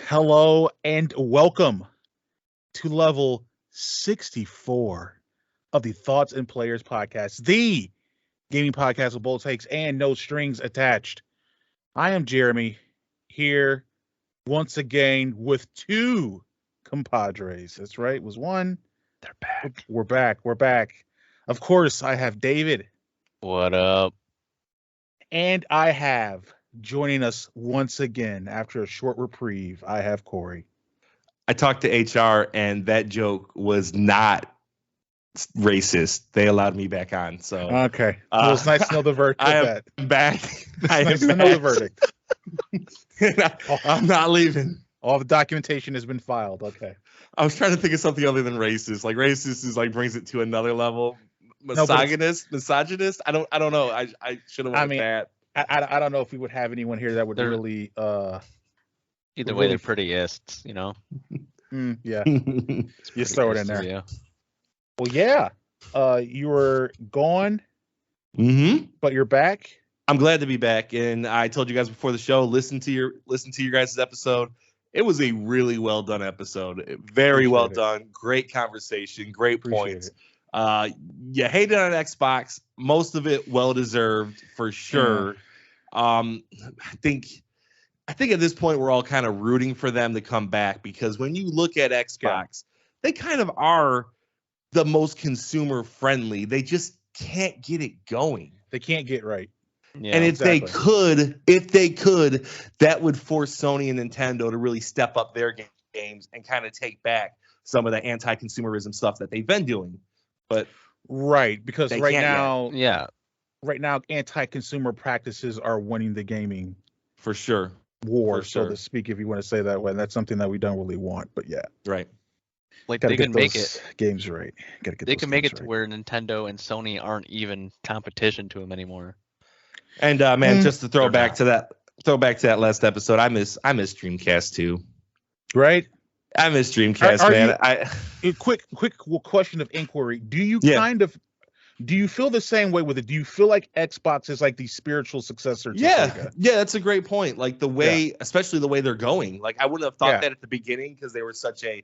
Hello and welcome to level 64 of the Thoughts and Players podcast, the gaming podcast with bold takes and no strings attached. I am Jeremy, here once again with two compadres. That's right, it was one. They're back. We're back. Of course, I have David. What up? And I have, joining us once again after a short reprieve, I have Cory. I talked to HR and that joke was not racist. They allowed me back on. So Okay. Well, it's nice to know the verdict of that. I'm back. Nice to know the verdict. I'm not leaving. All the documentation has been filed. Okay. I was trying to think of something other than racist. Like racist is like brings it to another level. Misogynist. I don't know. I should have went with that. I don't know if we would have anyone here that would really Either way, they're pretty ists, you know. Yeah. Just throw it in there. Yeah. Well, yeah. You were gone, but you're back. I'm glad to be back, and I told you guys before the show, listen to your guys' episode. It was a really well done episode. Very well done. Great conversation. Great points. You hated on Xbox. Most of it well deserved for sure. I think at this point we're all kind of rooting for them to come back because when you look at Xbox, they kind of are the most consumer friendly. They just can't get it going. They can't get right. Yeah, and if they could, that would force Sony and Nintendo to really step up their games and kind of take back some of the anti-consumerism stuff that they've been doing. But because right now, yeah, right now, anti-consumer practices are winning the gaming for sure war, so to speak, if you want to say that way. And that's something that we don't really want, but yeah, right. Like they can make it games right. They can make it to where Nintendo and Sony aren't even competition to them anymore. And man, just to throw back to that last episode, I miss Dreamcast too. Right. I miss Dreamcast, man. Quick question of inquiry. Do you do you feel the same way with it? Do you feel like Xbox is like the spiritual successor to Sega? Yeah, that's a great point. Like the way, especially the way they're going. Like I wouldn't have thought that at the beginning because they were such a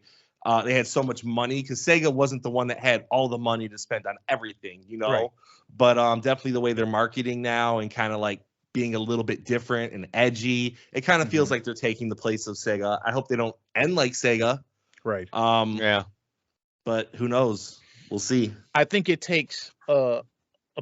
they had so much money because Sega wasn't the one that had all the money to spend on everything, you know. Right. But definitely the way they're marketing now and kind of like being a little bit different and edgy, it kind of feels like they're taking the place of Sega. I hope they don't end like Sega. Right. Yeah. But who knows? We'll see. I think it takes a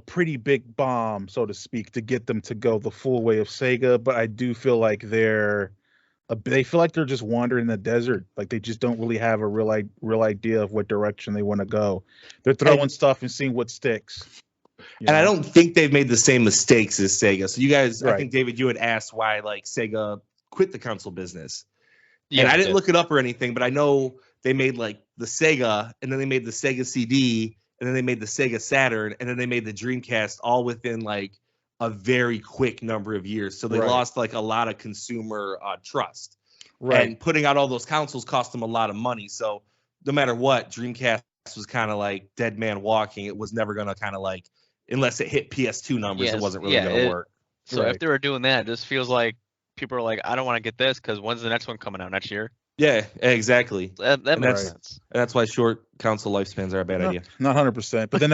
pretty big bomb, so to speak, to get them to go the full way of Sega. But I do feel like they feel like they're just wandering in the desert. Like they just don't really have a real idea of what direction they want to go. They're throwing stuff and seeing what sticks. And I don't think they've made the same mistakes as Sega. So you guys, I think, David, you had asked why like Sega quit the console business. Yeah, and I didn't look it up or anything, but I know they made like the Sega, and then they made the Sega CD, and then they made the Sega Saturn, and then they made the Dreamcast all within like a very quick number of years. So they lost like a lot of consumer trust. Right. And putting out all those consoles cost them a lot of money. So no matter what, Dreamcast was kind of like dead man walking. It was never going to kind of like, unless it hit PS2 numbers, it wasn't really going to work. So if they were doing that, it just feels like people are like, I don't want to get this because when's the next one coming out? Next year? Yeah, exactly. That makes sense. And that's why short console lifespans are a bad idea. Not 100%. But then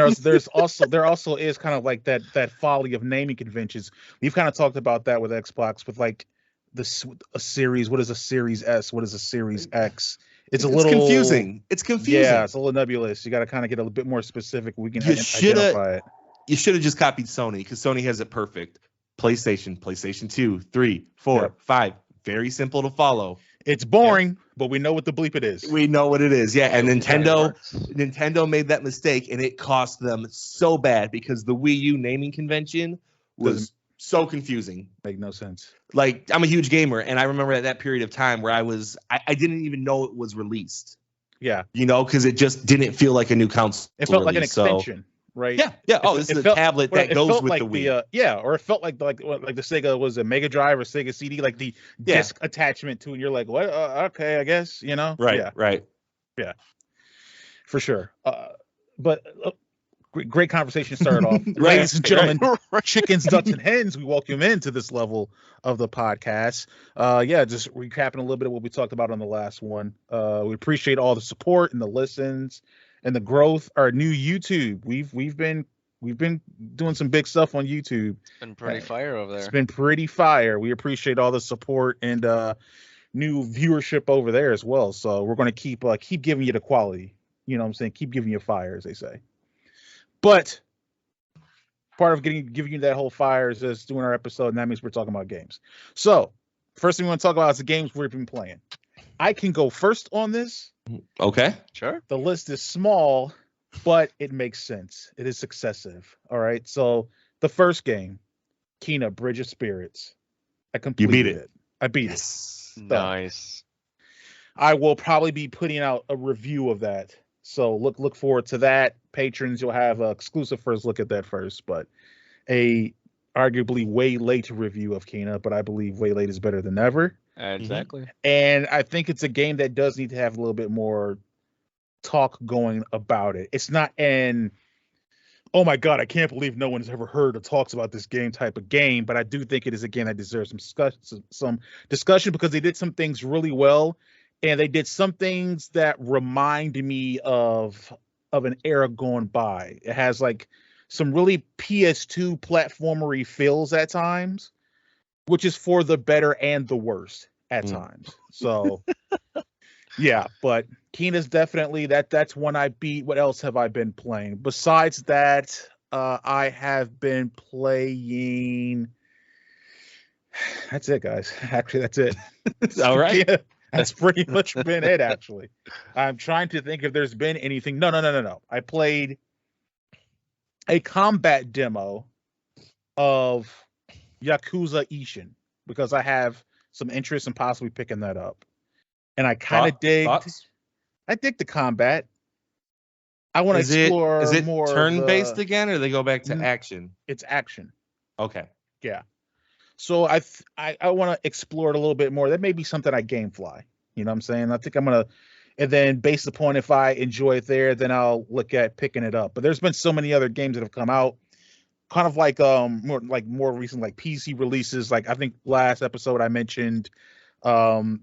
there also is kind of like that folly of naming conventions. We've kind of talked about that with Xbox, with like a series. What is a Series S? What is a Series X? It's a little confusing. It's confusing. Yeah, it's a little nebulous. You got to kind of get a bit more specific. We can identify it. You should have just copied Sony because Sony has it perfect. PlayStation 2, 3, 4, 5. Very simple to follow. It's boring, but we know what the bleep it is. We know what it is. Yeah, and Nintendo made that mistake, and it cost them so bad because the Wii U naming convention was so confusing. Make no sense. Like, I'm a huge gamer, and I remember at that period of time where I didn't even know it was released. Yeah. You know, because it just didn't feel like a new console. It felt like an extension. Right. Yeah. Oh, this is a tablet that goes with the Wii. Or it felt like the Sega was a Mega Drive or Sega CD, like the disc attachment to, and you're like, what? Okay, I guess, you know. Right. Yeah, for sure. But great conversation started off. Ladies and gentlemen, chickens, ducks, and hens, we welcome into this level of the podcast. Just recapping a little bit of what we talked about on the last one. We appreciate all the support and the listens and the growth. Our new YouTube, we've been doing some big stuff on YouTube. It's been pretty fire over there. It's been pretty fire. We appreciate all the support and new viewership over there as well. So we're going to keep giving you the quality. You know what I'm saying? Keep giving you fire, as they say. But part of giving you that whole fire is just doing our episode, and that means we're talking about games. So first thing we want to talk about is the games we've been playing. I can go first on this. Okay. Sure. The list is small, but it makes sense. It is successive. All right. So the first game, Kena, Bridge of Spirits. I completed You beat it. I beat it. So, nice. I will probably be putting out a review of that. So look forward to that. Patrons, you'll have an exclusive first look at that first, but a arguably way late review of Kena, but I believe way late is better than never. Exactly. And I think it's a game that does need to have a little bit more talk going about it. It's not an, oh my God, I can't believe no one has ever heard or talks about this game type of game, but I do think it is a game that deserves some discussion because they did some things really well. And they did some things that remind me of an era going by. It has like some really PS2 platformery feels at times, which is for the better and the worse at times. So yeah, but Kena's definitely that's one I beat. What else have I been playing? Besides that, I have been playing. That's it, guys. Actually, that's it. All right. Yeah. That's pretty much been it, actually. I'm trying to think if there's been anything. No. I played a combat demo of Yakuza Ishin because I have some interest in possibly picking that up. And I kind of I dig the combat. I want to explore is it more turn-based again, or they go back to action? It's action. Okay. Yeah. So I want to explore it a little bit more. That may be something I gamefly. You know what I'm saying? I think I'm going to, and then based upon if I enjoy it there, then I'll look at picking it up. But there's been so many other games that have come out, kind of like more recent, like PC releases. Like I think last episode I mentioned Darkest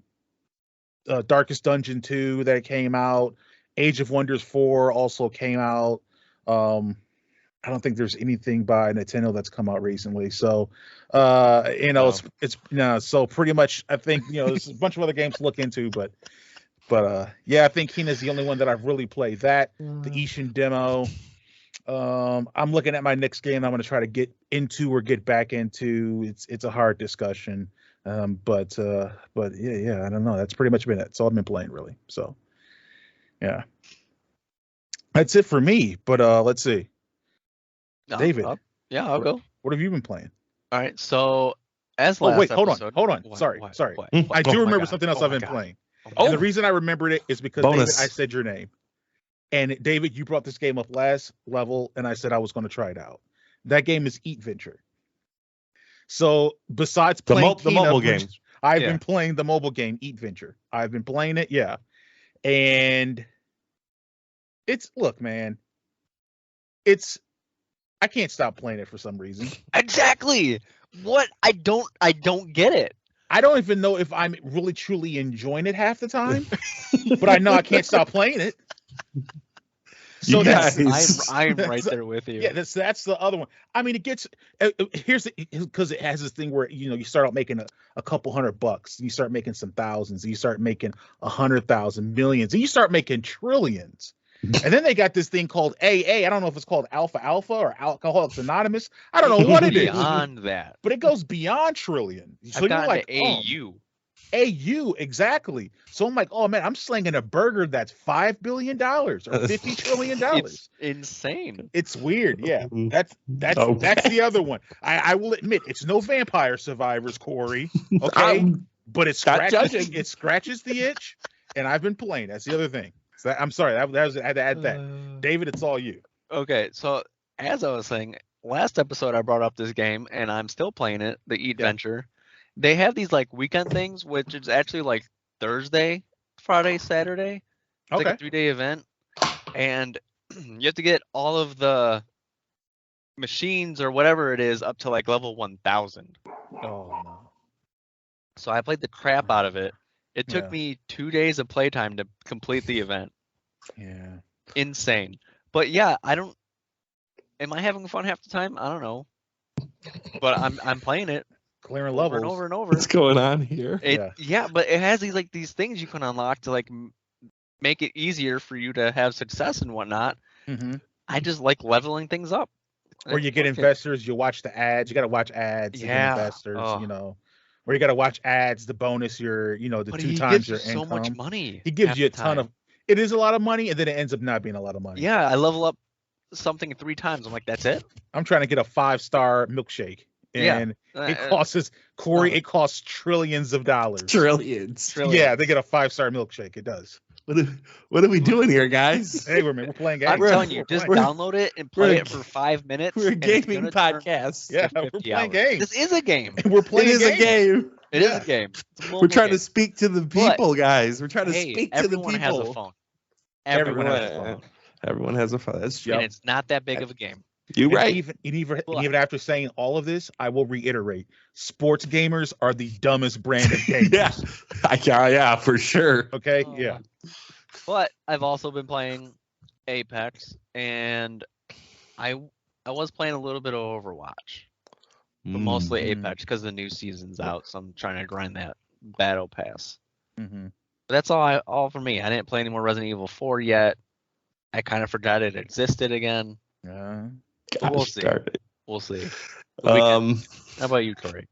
Dungeon 2 that came out. Age of Wonders 4 also came out. I don't think there's anything by Nintendo that's come out recently. So, so pretty much, I think, there's a bunch of other games to look into, but I think Kena's the only one that I've really played. That, the Ishin demo. I'm looking at my next game I'm going to try to get into or get back into. It's a hard discussion. But yeah, I don't know. That's pretty much been it. That's all I've been playing, really. So, yeah. That's it for me, but let's see. David. I'll go. What have you been playing? All right. So as last hold episode, on. Sorry. What? I do remember something else I've been playing. And the reason I remembered it is because David, I said your name. And David, you brought this game up last level, and I said I was going to try it out. That game is Eat Venture. So besides playing the mobile game, I've been playing the mobile game Eat Venture. I've been playing it, and look, man, I can't stop playing it for some reason. Exactly. What? I don't get it. I don't even know if I'm really truly enjoying it half the time, but I know I can't stop playing it. So I'm right there with you. Yeah, that's the other one. I mean, it gets because it has this thing where you start out making a couple $100, and you start making some thousands, and you start making 100,000 millions, and you start making trillions. And then they got this thing called AA. I don't know if it's called Alpha or Alcoholics Anonymous. I don't know what it is. Beyond that. But it goes beyond trillion. So you're like, AU. AU, exactly. So I'm like, oh man, I'm slinging a burger that's $5 billion or $50 trillion. It's insane. It's weird. Yeah. That's the other one. I will admit it's no Vampire Survivors, Cory. Okay. But it scratches the itch, and I've been playing. That's the other thing. So I'm sorry, I had to add that. David, it's all you. Okay, so as I was saying, last episode I brought up this game, and I'm still playing it, the Eat Venture. They have these like weekend things, which is actually like Thursday, Friday, Saturday. It's like a 3-day event, and you have to get all of the machines or whatever it is up to like level 1000. Oh no. So I played the crap out of it. It took Yeah. me 2 days of playtime to complete the event. Yeah. Insane. But yeah, am I having fun half the time? I don't know. But I'm playing it Clearing over levels. and over and over. What's going on here? Yeah, but it has these things you can unlock to like make it easier for you to have success and whatnot. Mm-hmm. I just like leveling things up. Or you get investors, you watch the ads. You got to watch ads to get investors, Or you got to watch ads to bonus your, the but 2 times your income. So income. much money. He gives you a ton of. It is a lot of money, and then it ends up not being a lot of money. Yeah, I level up something 3 times. I'm like, that's it. I'm trying to get a 5-star milkshake, and it costs Cory. It costs trillions of dollars. Trillions. Yeah, they get a 5-star milkshake. It does. What are we doing here, guys? Hey, we're playing games. I'm telling you, just download it and play it for 5 minutes. We're a gaming podcast. Yeah, we're playing games. This is a game. We're playing. It is a game. It is a game. We're trying to speak to the people, guys. We're trying to speak to the people. Everyone has a phone. Everyone has a phone. Everyone has a phone. That's true. And it's not that big of a game. You're right. Even after saying all of this, I will reiterate: sports gamers are the dumbest brand of gamers. Yeah, for sure. Okay, yeah. But I've also been playing Apex, and I was playing a little bit of Overwatch, but mostly Apex because the new season's out. So I'm trying to grind that battle pass. Mm-hmm. But that's all for me. I didn't play any more Resident Evil 4 yet. I kind of forgot it existed again. We'll see. We'll see. How about you, Cory?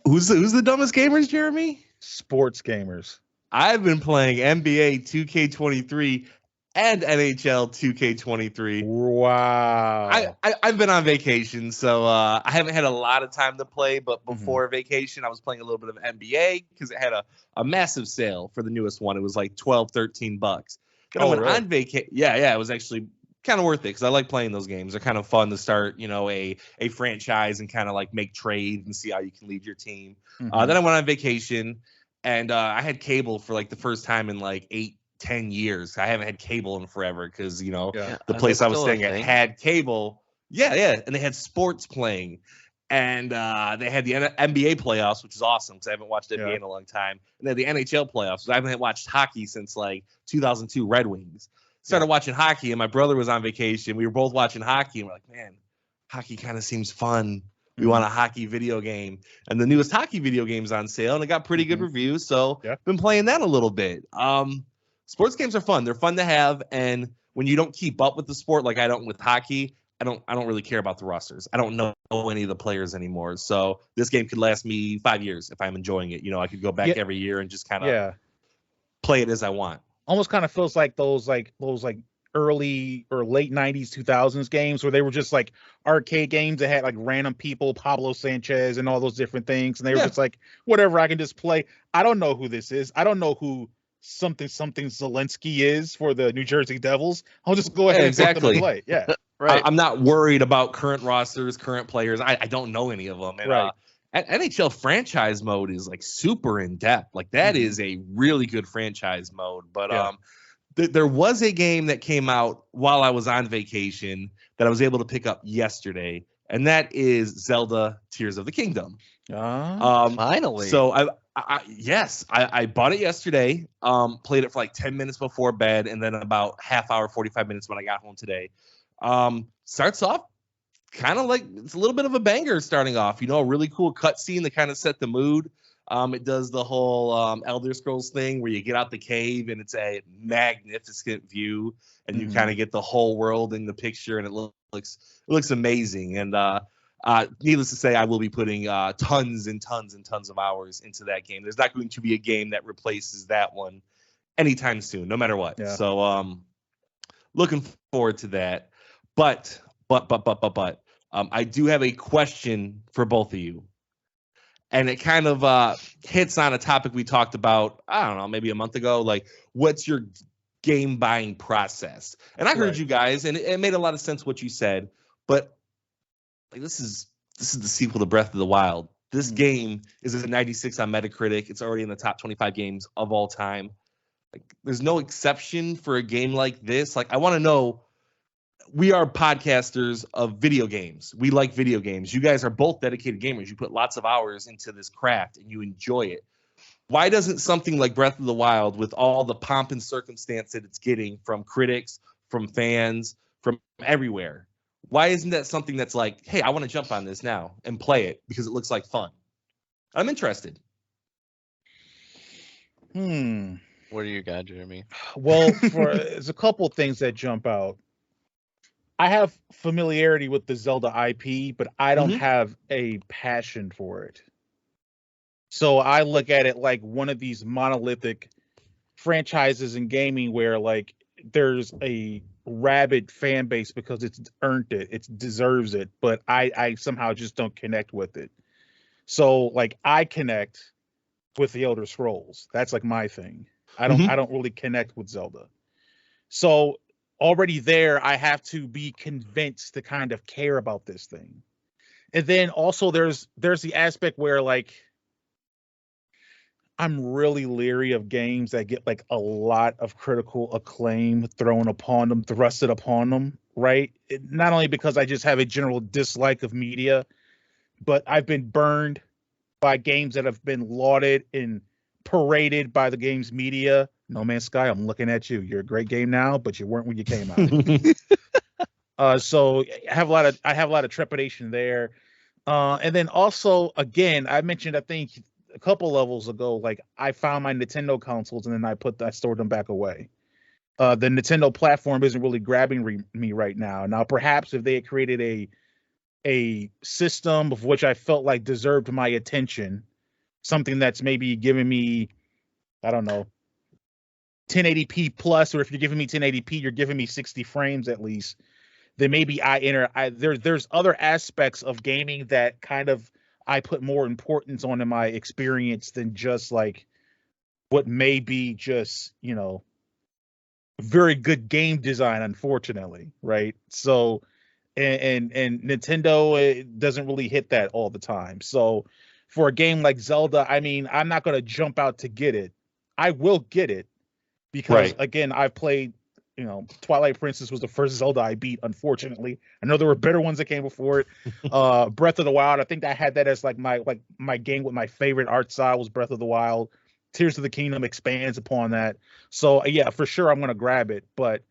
Who's the dumbest gamers, Jeremy? Sports gamers. I've been playing NBA 2K23 and NHL 2K23. Wow. I've been on vacation, so I haven't had a lot of time to play. But before vacation, I was playing a little bit of NBA because it had a massive sale for the newest one. It was like $12-13. Then I went on vacation. Yeah, it was actually kind of worth it because I like playing those games. They're kind of fun to start, a franchise and kind of like make trades and see how you can lead your team. Then I went on vacation. And I had cable for like the first time in like 8-10 years. I haven't had cable in forever because, the place I was staying at had cable. Yeah. And they had sports playing. And they had the NBA playoffs, which is awesome because I haven't watched NBA in a long time. And then the NHL playoffs. I haven't watched hockey since like 2002 Red Wings. Started watching hockey, and my brother was on vacation. We were both watching hockey, and we're like, man, hockey kind of seems fun. We want a hockey video game, and the newest hockey video game's on sale, and it got pretty good reviews. So been playing that a little bit. Sports games are fun. They're fun to have, and when you don't keep up with the sport like I don't with hockey, I don't really care about the rosters. I don't know any of the players anymore. So this game could last me 5 years if I'm enjoying it. I could go back every year and just kind of play it as I want. Almost kind of feels like those early or late 90s 2000s games where they were just like arcade games that had like random people, Pablo Sanchez and all those different things, and they were just like, whatever, I can just play. I don't know who this is. I don't know who something Zelensky is for the New Jersey Devils. I'll just go ahead and put them and play. Yeah. Right. I'm not worried about current rosters, current players. I don't know any of them. And, NHL franchise mode is like super in depth. Like that is a really good franchise mode. But there was a game that came out while I was on vacation that I was able to pick up yesterday, and that is Zelda Tears of the Kingdom. Finally. So I bought it yesterday, played it for like 10 minutes before bed, and then about half hour, 45 minutes when I got home today. Starts off kind of like it's a little bit of a banger starting off, a really cool cutscene to kind of set the mood. It does the whole Elder Scrolls thing where you get out the cave and it's a magnificent view and you kind of get the whole world in the picture, and it looks amazing. And needless to say, I will be putting tons and tons and tons of hours into that game. There's not going to be a game that replaces that one anytime soon, no matter what. Yeah. So looking forward to that. But I do have a question for both of you. And it kind of hits on a topic we talked about, I don't know, maybe a month ago. Like, what's your game buying process? And I heard you guys, and it made a lot of sense what you said. But like, this is the sequel to Breath of the Wild. This game is a 96 on Metacritic. It's already in the top 25 games of all time. Like, there's no exception for a game like this. Like, I want to know, we are podcasters of video games. We like video games. You guys are both dedicated gamers. You put lots of hours into this craft and you enjoy it. Why doesn't something like Breath of the Wild, with all the pomp and circumstance that it's getting from critics, from fans, from everywhere, why isn't that something that's like, hey, I want to jump on this now and play it because it looks like fun? I'm interested. What do you got, Jeremy? Well, there's a couple things that jump out. I have familiarity with the Zelda IP, but I don't have a passion for it. So I look at it like one of these monolithic franchises in gaming where like there's a rabid fan base because it's earned it, it deserves it, but I somehow just don't connect with it. So like I connect with the Elder Scrolls. That's like my thing. I don't really connect with Zelda. So already there, I have to be convinced to kind of care about this thing. And then also there's the aspect where like I'm really leery of games that get like a lot of critical acclaim thrusted upon them, right? Not only because I just have a general dislike of media, but I've been burned by games that have been lauded and paraded by the game's media. No Man's Sky, I'm looking at you. You're a great game now, but you weren't when you came out. So I have a lot of trepidation there. And then also, again, I mentioned, I think a couple levels ago, like I found my Nintendo consoles and then I stored them back away. The Nintendo platform isn't really grabbing me right now. Now, perhaps if they had created a system of which I felt like deserved my attention, something that's maybe giving me, I don't know, 1080p plus, or if you're giving me 1080p, you're giving me 60 frames at least, then maybe there's other aspects of gaming that kind of I put more importance on in my experience than just like what may be just, very good game design, unfortunately, right? So and Nintendo doesn't really hit that all the time. So for a game like Zelda, I mean, I'm not going to jump out to get it. I will get it because again, I've played, Twilight Princess was the first Zelda I beat, unfortunately. I know there were better ones that came before it. Breath of the Wild, I think I had that as like my game with my favorite art style was Breath of the Wild. Tears of the Kingdom expands upon that. So yeah, for sure I'm going to grab it, but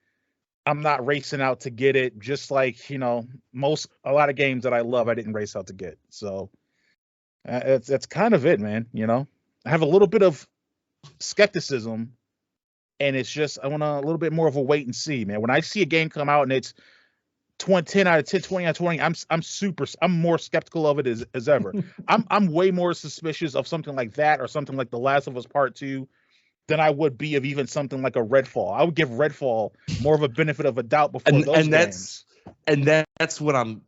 I'm not racing out to get it. Just like, a lot of games that I love, I didn't race out to get. So that's kind of it, man. I have a little bit of skepticism, and it's just I want a little bit more of a wait and see, man. When I see a game come out and it's 10 out of 10, 20 out of 20, I'm more skeptical of it as ever. I'm way more suspicious of something like that or something like The Last of Us Part 2 than I would be of even something like a Redfall. I would give Redfall more of a benefit of a doubt before those games. That's what I'm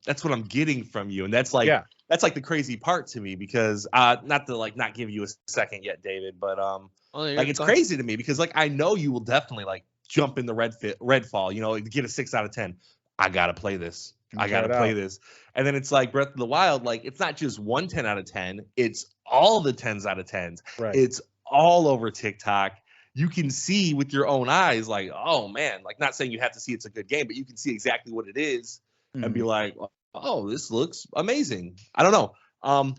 getting from you, and that's like that's like the crazy part to me, because not to like not give you a second yet, David, but like it's crazy to me because like I know you will definitely like jump in the Redfall, get a 6 out of 10. I gotta play this. I gotta play this. And then it's like Breath of the Wild, like it's not just one 10 out of 10, it's all the 10s out of 10s. Right. It's all over TikTok. You can see with your own eyes, like, oh man, like not saying you have to see it's a good game, but you can see exactly what it is and be like, oh, this looks amazing. I don't know.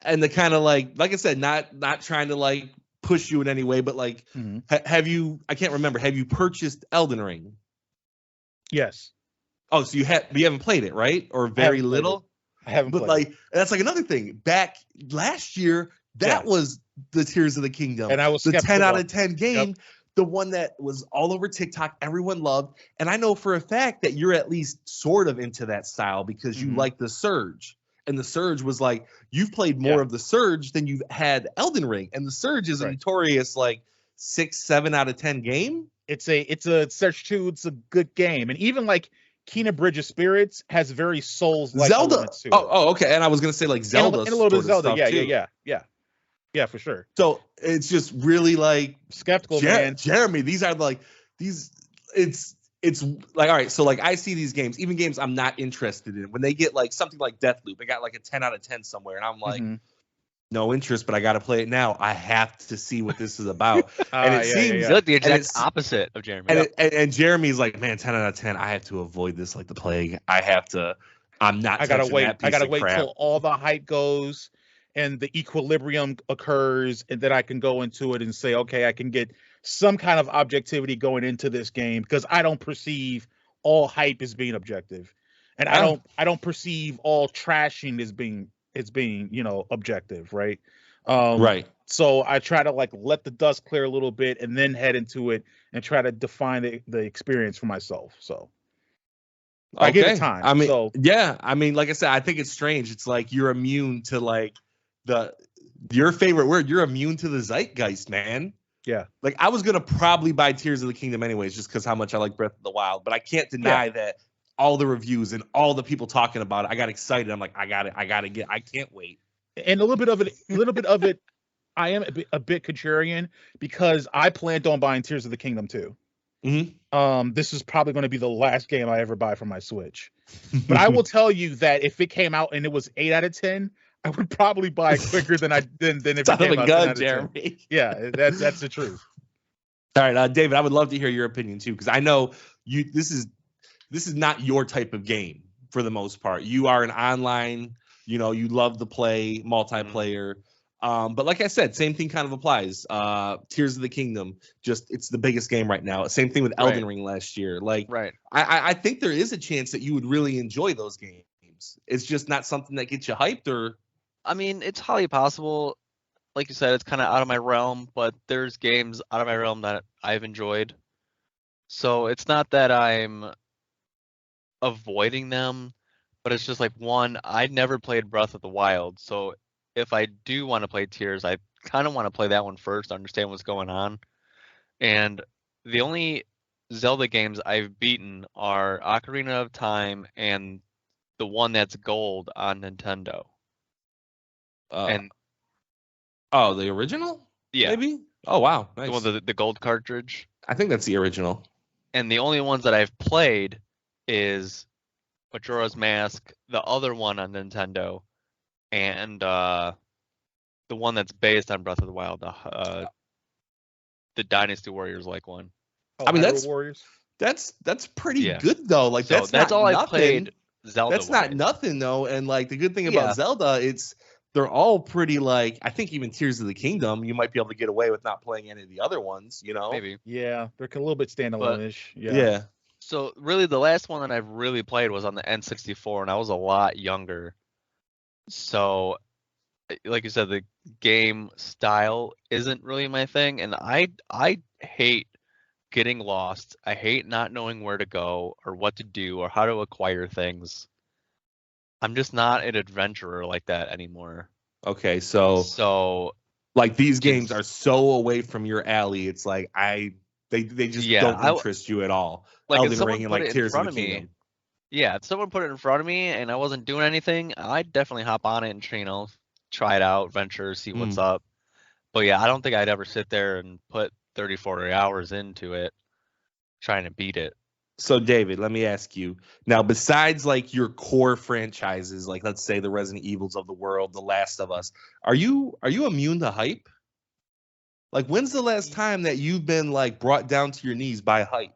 And the kind of like I said, not trying to like push you in any way, but like, have you, I can't remember, have you purchased Elden Ring? Yes. Oh, so you haven't played it, right? Or very little? I haven't played it. But like, that's like another thing. Back last year, that was the Tears of the Kingdom. And I was the 10 out of 10 game, the one that was all over TikTok, everyone loved. And I know for a fact that you're at least sort of into that style because you like the Surge. And the Surge was like, you've played more of the Surge than you've had Elden Ring. And the Surge is a notorious like 6, 7 out of 10 game. It's a Surge 2. It's a good game. And even like Kena Bridge of Spirits has very Souls-like Zelda. elements to it. Oh, okay. And I was gonna say like Zelda. And a little bit of Zelda. Yeah, for sure. So it's just really like skeptical, man. Jeremy, these are like these. It's like, all right. So like I see these games, even games I'm not interested in, when they get like something like Deathloop, they got like a 10 out of 10 somewhere, and I'm like, no interest, but I got to play it now. I have to see what this is about. And it seems like the exact opposite of Jeremy. And Jeremy's like, man, 10 out of 10. I have to avoid this like the plague. I'm not. I gotta wait. I gotta wait till all the hype goes and the equilibrium occurs, and then I can go into it and say, okay, I can get some kind of objectivity going into this game, because I don't perceive all hype as being objective, and I don't perceive all trashing as being objective, right? Right. So I try to like let the dust clear a little bit and then head into it and try to define the experience for myself. So I give it time. I mean, like I said, I think it's strange. It's like you're immune to like your favorite word. You're immune to the zeitgeist, man. Yeah. Like I was gonna probably buy Tears of the Kingdom anyways, just because how much I like Breath of the Wild. But I can't deny that all the reviews and all the people talking about it, I got excited. I'm like, I can't wait. And a little bit of it, I am a bit contrarian, because I planned on buying Tears of the Kingdom too. Mm-hmm. This is probably going to be the last game I ever buy for my Switch. But I will tell you that if it came out and it was 8 out of 10, I would probably buy it quicker than if it came out 10 out of 10. Yeah, that's the truth. All right, David, I would love to hear your opinion too, because I know you. This is not your type of game for the most part. You are an online. You love to play multiplayer. But like I said, same thing kind of applies. Tears of the Kingdom, it's the biggest game right now. Same thing with Elden Ring last year. Like, I think there is a chance that you would really enjoy those games. It's just not something that gets you hyped, or. I mean, it's highly possible. Like you said, it's kind of out of my realm, but there's games out of my realm that I've enjoyed. So it's not that I'm avoiding them, but it's just like, one, I never played Breath of the Wild, so if I do want to play Tears, I kind of want to play that one first to understand what's going on. And the only Zelda games I've beaten are Ocarina of Time and the one that's gold on Nintendo. The original? Yeah. Maybe? Oh, wow. Nice. The gold cartridge. I think that's the original. And the only ones that I've played is Majora's Mask, the other one on Nintendo, and the one that's based on Breath of the Wild, the Dynasty Warriors like one. I mean, that's pretty good though. Like so that's all I've played. Zelda. That's not nothing though. And like the good thing about Zelda, they're all pretty like, I think even Tears of the Kingdom, you might be able to get away with not playing any of the other ones, Maybe. Yeah, they're a little bit standalone-ish. Yeah. So really the last one that I've really played was on the N64, and I was a lot younger. So like you said, the game style isn't really my thing, and I hate getting lost. I hate not knowing where to go or what to do or how to acquire things. I'm just not an adventurer like that anymore. Okay, so like these games are so away from your alley. It's like they just don't interest you at all. Like Elden Ring and like Tears of the Kingdom. Yeah, if someone put it in front of me and I wasn't doing anything, I'd definitely hop on it and try it out, venture, see what's up. But yeah, I don't think I'd ever sit there and put 30, 40 hours into it trying to beat it. So David, let me ask you now, besides like your core franchises, like let's say the Resident Evils of the world, The Last of Us, are you immune to hype? Like when's the last time that you've been like brought down to your knees by hype?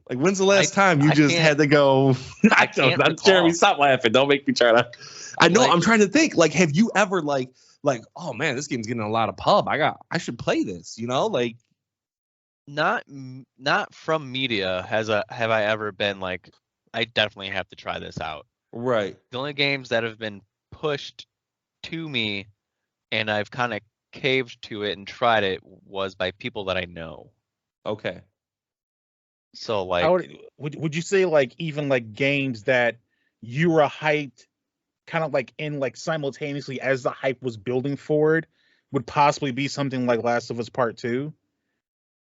Like when's the last time you just had to go? I can't. Jeremy, stop laughing. Don't make me try to. I know. I'm trying to think. Like, have you ever like, oh man, this game's getting a lot of pub. I should play this. Like. Not from media have I ever been like, I definitely have to try this out. Right. The only games that have been pushed to me and I've kind of caved to it and tried it was by people that I know. Okay. So like, would you say like even like games that you were hyped kind of like in like simultaneously as the hype was building forward would possibly be something like Last of Us Part 2?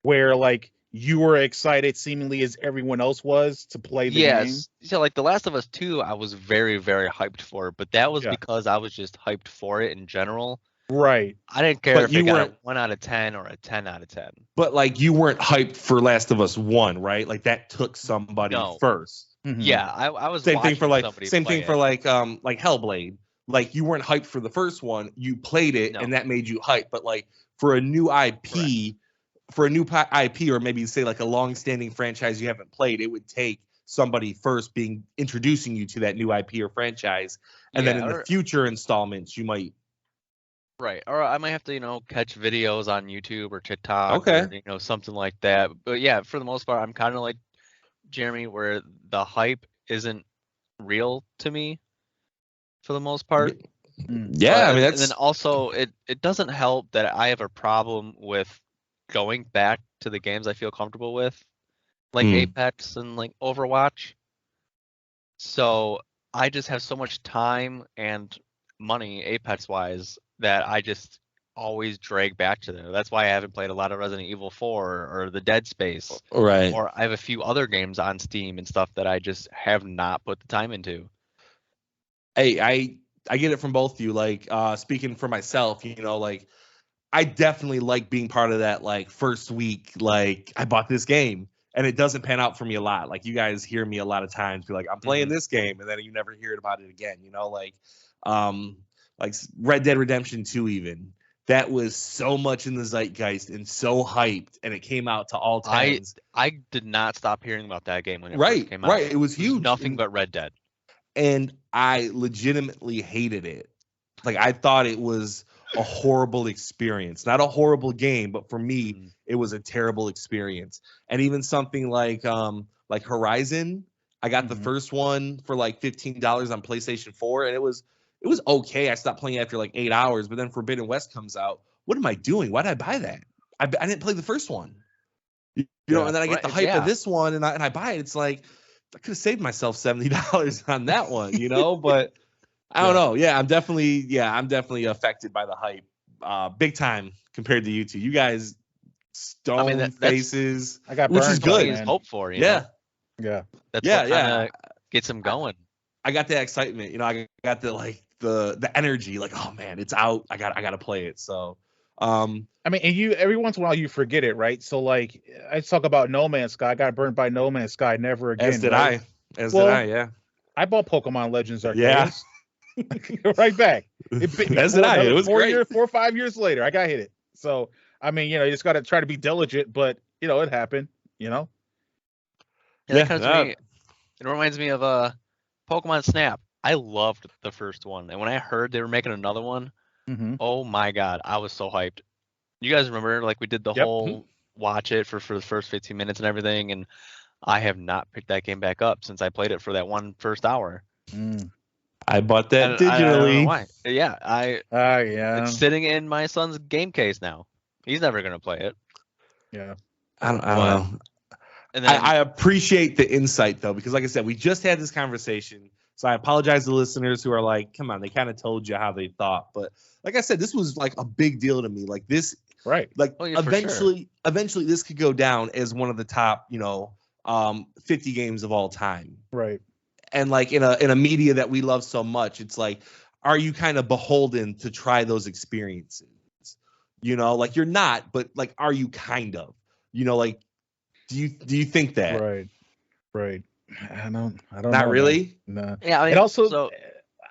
Where like you were excited seemingly as everyone else was to play the game? So like The Last of Us 2, I was very, very hyped for, but that was because I was just hyped for it in general. Right. I didn't care if it got a 1 out of 10 or a 10 out of 10. But like you weren't hyped for Last of Us 1, right? Like that took somebody first. Mm-hmm. Yeah, I was same thing for like Hellblade. like you weren't hyped for the first one. You played it, and that made you hyped. But like for a new IP, or maybe say like a long-standing franchise you haven't played, it would take somebody first introducing you to that new IP or franchise, and then in the future installments you might. Right, or I might have to, catch videos on YouTube or TikTok, or, something like that. But yeah, for the most part, I'm kind of like Jeremy, where the hype isn't real to me for the most part. Yeah, and then also it doesn't help that I have a problem with going back to the games I feel comfortable with, like Apex and like Overwatch. So I just have so much time and money Apex wise that I just always drag back to there. That's why I haven't played a lot of Resident Evil 4 or the Dead Space. Right. Or I have a few other games on Steam and stuff that I just have not put the time into. Hey, I get it from both of you. Like, speaking for myself, like I definitely like being part of that, like, first week, like, I bought this game. And it doesn't pan out for me a lot. Like, you guys hear me a lot of times be like, I'm playing this game, and then you never hear about it again. Like Red Dead Redemption 2 even. That was so much in the zeitgeist and so hyped, and it came out to all times. I did not stop hearing about that game when it first came out. Right, it was huge. Nothing but Red Dead. And I legitimately hated it. Like, I thought it was a horrible experience. Not a horrible game, but for me, it was a terrible experience. And even something like Horizon, I got the first one for like $15 on PlayStation 4, and it was okay. I stopped playing after like 8 hours, but then Forbidden West comes out. What am I doing? Why did I buy that? I didn't play the first one. And then I get the hype of this one, and I buy it. It's like, I could have saved myself $70 on that one, but I don't know. Yeah, I'm definitely affected by the hype, big time compared to you two. You guys, stone faces, I got which is good. Is hope for Yeah. That's what kind of gets them going. I got that excitement. I got the energy. Like, oh man, it's out. I got to play it. So, and you every once in a while you forget it, right? So like I talk about No Man's Sky. I got burned by No Man's Sky. Never again. As did I. Yeah. I bought Pokemon Legends Arceus. Yeah. Right back. As did I. It was 4 or 5 years later, I got hit it. So you just got to try to be diligent, but it happened. Yeah, that comes to me. It reminds me of Pokemon Snap. I loved the first one, and when I heard they were making another one, oh my god, I was so hyped. You guys remember, like, we did the whole watch it for the first 15 minutes and everything, and I have not picked that game back up since I played it for that first hour. I bought that digitally. I don't know why. Yeah, yeah. It's sitting in my son's game case now. He's never gonna play it. Yeah, I don't know. And then, I appreciate the insight though, because like I said, we just had this conversation. So I apologize to listeners who are like, come on, they kind of told you how they thought. But like I said, this was like a big deal to me. Like this, right? Like eventually this could go down as one of the top, 50 games of all time. Right. And like in a media that we love so much, it's like, are you kind of beholden to try those experiences? Like you're not, but like, are you kind of? Like, do you think that? Right. I don't Not know, really. No. Yeah. It also.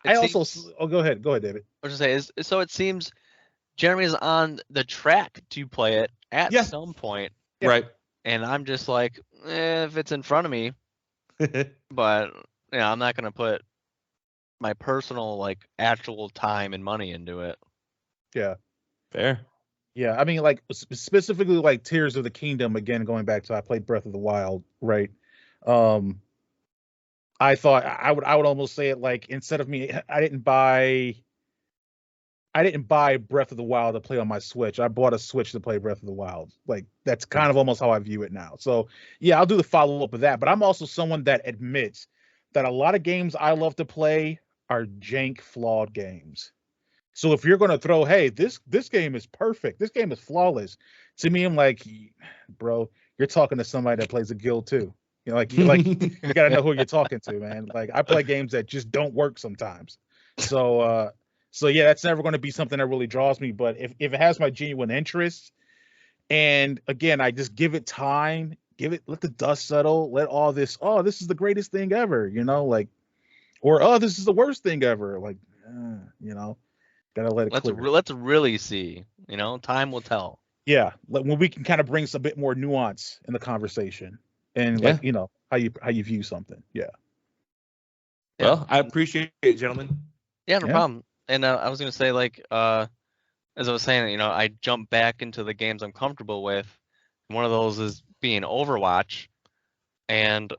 Go ahead, David. I was gonna say so. It seems Jeremy's on the track to play it at some point, right? And I'm just like, if it's in front of me, but I'm not gonna put my personal actual time and money into it. Yeah. Fair. Yeah, like specifically like Tears of the Kingdom. Again, going back to I played Breath of the Wild, right? I thought I would almost say it like instead of me, I didn't buy Breath of the Wild to play on my Switch. I bought a Switch to play Breath of the Wild. Like that's kind of almost how I view it now. So yeah, I'll do the follow up of that. But I'm also someone that admits that a lot of games I love to play are jank, flawed games. So if you're gonna throw, hey, this game is perfect, this game is flawless, to me, I'm like, bro, you're talking to somebody that plays a guild too. You gotta know who you're talking to, man. Like I play games that just don't work sometimes. So yeah, that's never going to be something that really draws me. But if it has my genuine interest, and again, I just give it time, let the dust settle, let all this, this is the greatest thing ever, or this is the worst thing ever. Like, you know, gotta let it clear. Let's really see. You know, time will tell. Yeah, when we can kind of bring some bit more nuance in the conversation, and like you know how you view something. Yeah. Well, I appreciate it, gentlemen. Yeah, no problem. And I was gonna say, like, as I was saying, you know, I jump back into the games I'm comfortable with. One of those is being Overwatch, and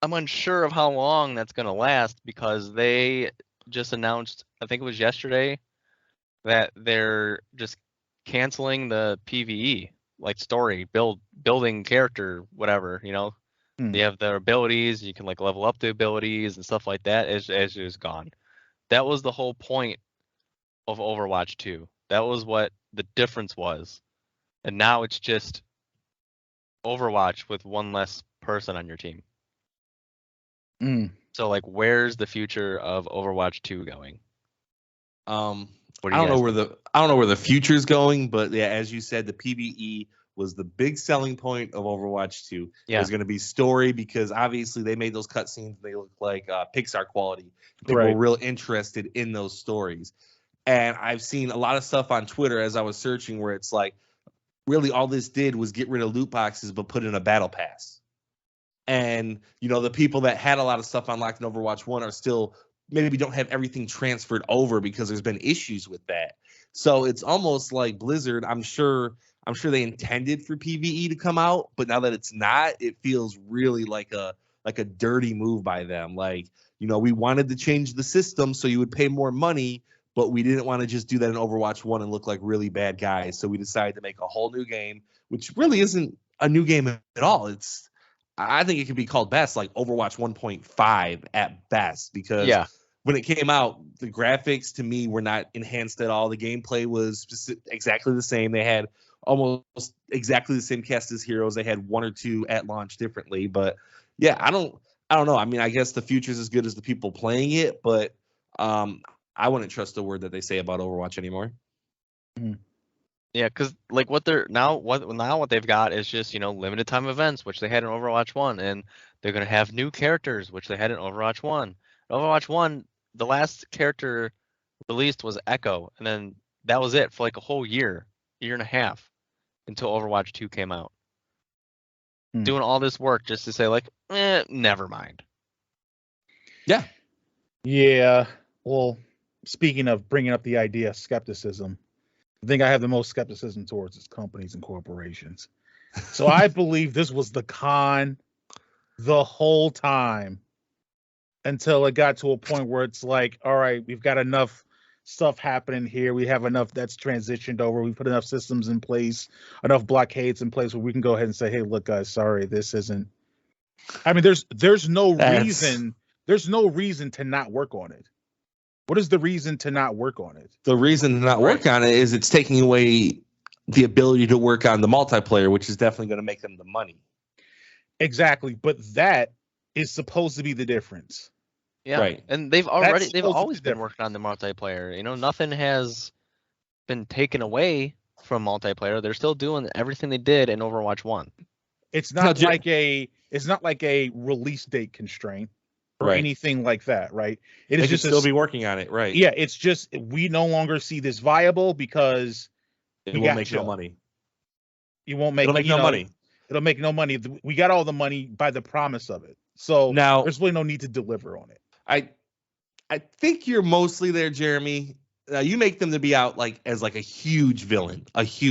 I'm unsure of how long that's gonna last because they just announced, I think it was yesterday, that they're just canceling the PvE, like story, building character, whatever, you know. They have their abilities, you can like level up the abilities and stuff like that is gone. That was the whole point of Overwatch 2. That was what the difference was. And now it's just Overwatch with one less person on your team. So like where's the future of Overwatch 2 going? I don't know where the future's going, but yeah, as you said, the PvE was the big selling point of Overwatch 2. Yeah. There's going to be story because obviously they made those cutscenes. They look like Pixar quality. People were real interested in those stories. And I've seen a lot of stuff on Twitter as I was searching where it's like, really all this did was get rid of loot boxes but put in a battle pass. And, you know, the people that had a lot of stuff unlocked in Overwatch 1 are still maybe don't have everything transferred over because there's been issues with that. So it's almost like Blizzard, I'm sure they intended for PvE to come out, but now that it's not, it feels really like a dirty move by them. Like, you know, we wanted to change the system so you would pay more money, but we didn't want to just do that in Overwatch 1 and look like really bad guys. So we decided to make a whole new game, which really isn't a new game at all. I think it could be called best like Overwatch 1.5 at best because when it came out, the graphics to me were not enhanced at all. The gameplay was exactly the same. They had almost exactly the same cast as heroes. They had one or two at launch differently, but yeah, I don't know. I mean, I guess the future's as good as the people playing it, but I wouldn't trust a word that they say about Overwatch anymore. Yeah, because like what they've got is just, you know, limited time events, which they had in Overwatch 1, and they're gonna have new characters, which they had in Overwatch 1. Overwatch 1, the last character released was Echo, and then that was it for like a whole year and a half until Overwatch 2 came out. Doing all this work just to say like, never mind. Yeah. Yeah. Well, speaking of bringing up the idea of skepticism, I think I have the most skepticism towards its companies and corporations. So I believe this was the con the whole time until it got to a point where it's like, all right, we've got enough stuff happening here. We have enough that's transitioned over. We put enough systems in place, enough blockades in place where we can go ahead and say, hey, look, guys, sorry, this isn't. I mean, there's no reason to not work on it. What is the reason to not work on it? The reason to not work on it is it's taking away the ability to work on the multiplayer, which is definitely going to make them the money. Exactly, but that is supposed to be the difference. Yeah, right. And they've always been working on the multiplayer. You know, nothing has been taken away from multiplayer. They're still doing everything they did in Overwatch 1. It's not like a release date constraint or anything like that, right? It is just still be working on it, right? Yeah, it's just we no longer see this viable because it won't make no money. You won't make no money. It'll make no money. We got all the money by the promise of it. So now there's really no need to deliver on it. I think you're mostly there, Jeremy. You make them to be out like as like a huge villain. I don't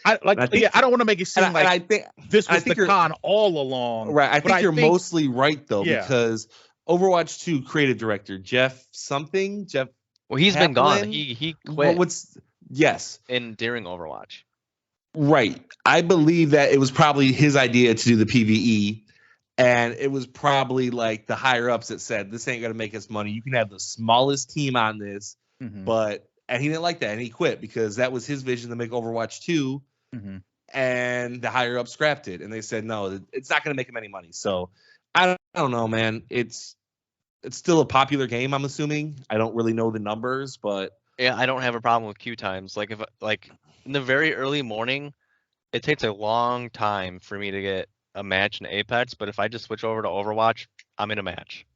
want to make it seem like this was the con all along. Right. I think you're mostly right though, because Overwatch 2 creative director Jeff. Well, he's been gone. He quit. During Overwatch. Right. I believe that it was probably his idea to do the PvE. And it was probably like the higher ups that said, this ain't going to make us money. You can have the smallest team on this. And he didn't like that. And he quit because that was his vision to make Overwatch 2. And the higher ups scrapped it. And they said, no, it's not going to make him any money. So I don't know, man. It's still a popular game, I'm assuming. I don't really know the numbers, but. Yeah, I don't have a problem with queue times. Like, if in the very early morning, it takes a long time for me to get a match in Apex, but if I just switch over to Overwatch, I'm in a match.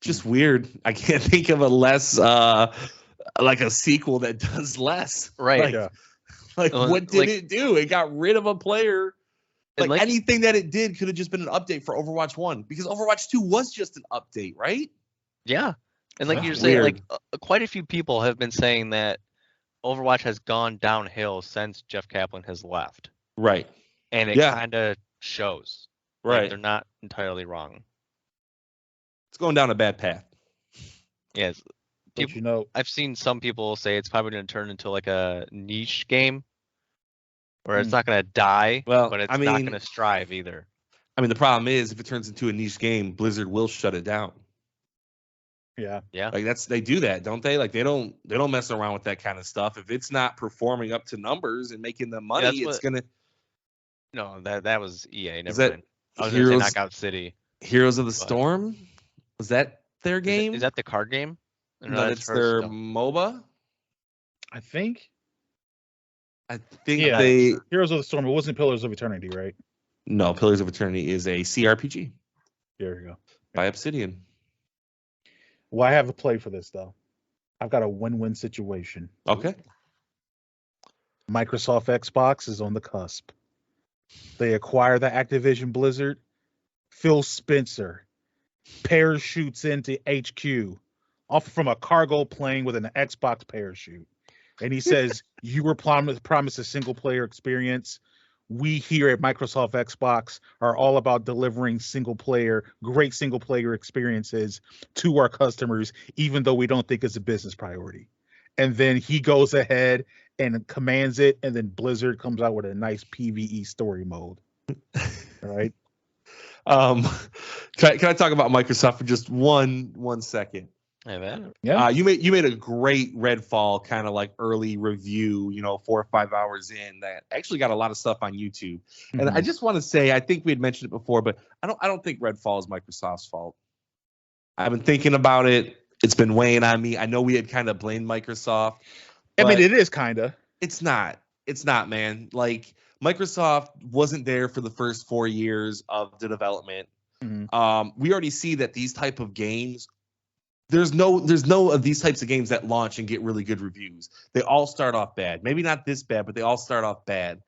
Just weird. I can't think of a less like a sequel that does less. Right. Like what did it do? It got rid of a player. Like anything that it did could have just been an update for Overwatch 1 because Overwatch 2 was just an update, right? Yeah. And like you're saying, like quite a few people have been saying that Overwatch has gone downhill since Jeff Kaplan has left. Right. And it kind of shows. Right. Like, they're not entirely wrong. It's going down a bad path. Yes. I've seen some people say it's probably going to turn into like a niche game where it's not going to die, but it's not going to strive either. I mean, the problem is if it turns into a niche game, Blizzard will shut it down. Yeah. Like they do that, don't they? Like they don't mess around with that kind of stuff. If it's not performing up to numbers and making them money, it's gonna. No, that was EA. Never mind. I was gonna say Knockout City. Heroes of the Storm. Was that their game? Is that the card game? No, it's their MOBA. I think they Heroes of the Storm. It wasn't Pillars of Eternity, right? No, Pillars of Eternity is a CRPG. There you go. By Obsidian. Well, I have a play for this though. I've got a win-win situation. Okay. Microsoft Xbox is on the cusp. They acquire the Activision Blizzard. Phil Spencer parachutes into HQ off from a cargo plane with an Xbox parachute. And he says, you were promised a single-player experience. We here at Microsoft Xbox are all about delivering great single-player experiences to our customers, even though we don't think it's a business priority. And then he goes ahead and commands it, and then Blizzard comes out with a nice PvE story mode. All right. Can I talk about Microsoft for just one second? Yeah. You made a great Redfall kind of like early review, 4 or 5 hours in that actually got a lot of stuff on YouTube. Mm-hmm. And I just want to say, I think we had mentioned it before, but I don't think Redfall is Microsoft's fault. I've been thinking about it. It's been weighing on me. I know we had kind of blamed Microsoft. I mean, it is kind of. It's not, man. Like Microsoft wasn't there for the first 4 years of the development. Mm-hmm. We already see that these type of games, there's no of these types of games that launch and get really good reviews. They all start off bad. Maybe not this bad, but they all start off bad.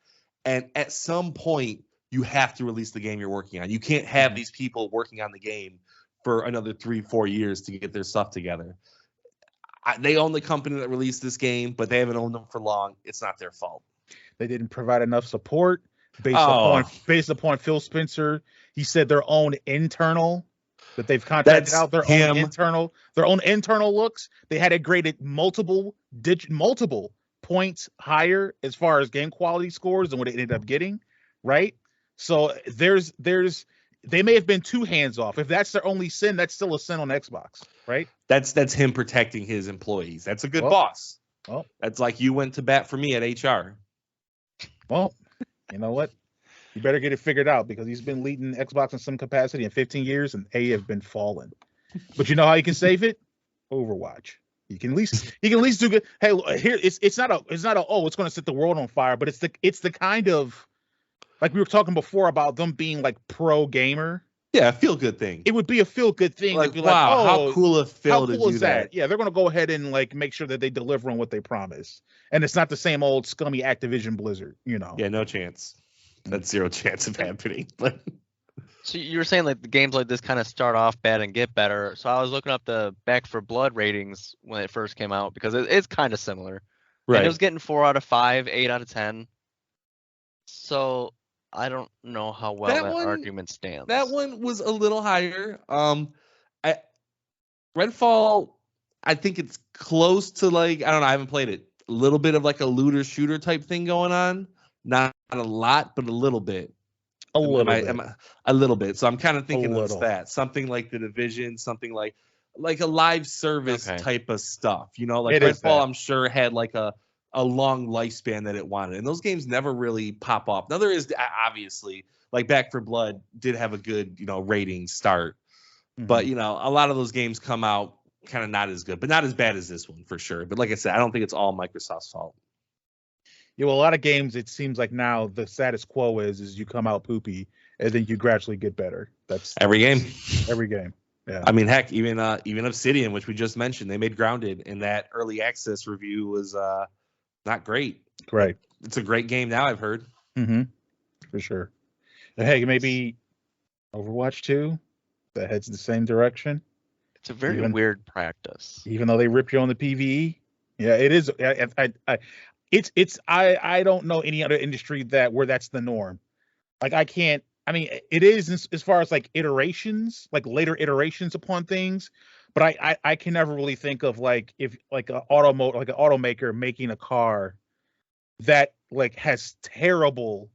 And at some point, you have to release the game you're working on. You can't have these people working on the game for another 3-4 years to get their stuff together. They own the company that released this game, but they haven't owned them for long. It's not their fault. They didn't provide enough support based upon Phil Spencer. He said their own internal that they've contracted out their own internal looks. They had it graded multiple points higher as far as game quality scores than what it ended up getting, right? So they may have been too hands off. If that's their only sin, that's still a sin on Xbox, right? That's him protecting his employees. That's a good boss. Well, that's like you went to bat for me at HR. Well, you know what? You better get it figured out because he's been leading Xbox in some capacity in 15 years and they have been falling. But you know how you can save it? Overwatch. You can at least do good. Hey, here it's not a it's going to set the world on fire, but it's the kind of, like we were talking before about them being like pro gamer. Yeah, a feel good thing. It would be a feel good thing. Like, wow, how cool of Phil to do that. Yeah, they're going to go ahead and like make sure that they deliver on what they promise. And it's not the same old scummy Activision Blizzard, Yeah, no chance. That's zero chance of happening. But so you were saying like the games like this kind of start off bad and get better. So I was looking up the Back 4 Blood ratings when it first came out because it's kind of similar. Right. And it was getting 4 out of 5, 8 out of 10. So I don't know how well that argument stands. That one was a little higher. Redfall, I think it's close to like, I don't know, I haven't played it. A little bit of like a looter shooter type thing going on. Not a lot, but a little bit. A little bit. So I'm kind of thinking of that. Something like The Division, something like a live service type of stuff. Like Redfall, I'm sure had like a long lifespan that it wanted. And those games never really pop off. Now there is obviously like Back 4 Blood did have a good, rating start. Mm-hmm. But a lot of those games come out kind of not as good, but not as bad as this one for sure. But like I said, I don't think it's all Microsoft's fault. Yeah, well, a lot of games, it seems like now the status quo is you come out poopy and then you gradually get better. That's every game. Every game. Yeah. I mean, heck, even Obsidian, which we just mentioned, they made Grounded, and that early access review was not great. Right. It's a great game now, I've heard. Mm-hmm. For sure. And hey, maybe Overwatch 2 that heads the same direction. It's a very weird practice. Even though they rip you on the PvE. Yeah, it is. I don't know any other industry where that's the norm. Like I mean, it is as far as like iterations, like later iterations upon things, but I can never really think of like if like an automaker making a car that like has terrible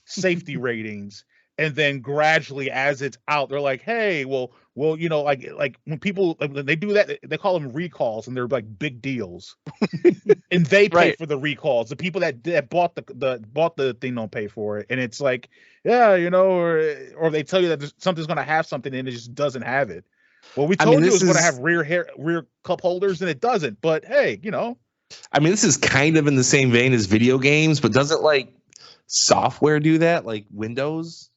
safety ratings, and then gradually as it's out, they're like, hey, well, like when people they do that, they call them recalls, and they're like big deals, and they pay for the recalls. The people that bought the thing don't pay for it, and it's like, yeah, or they tell you that something's gonna have something and it just doesn't have it. Well, we told you it was gonna have rear cup holders, and it doesn't. But hey, I mean, this is kind of in the same vein as video games, but doesn't like software do that? Like Windows?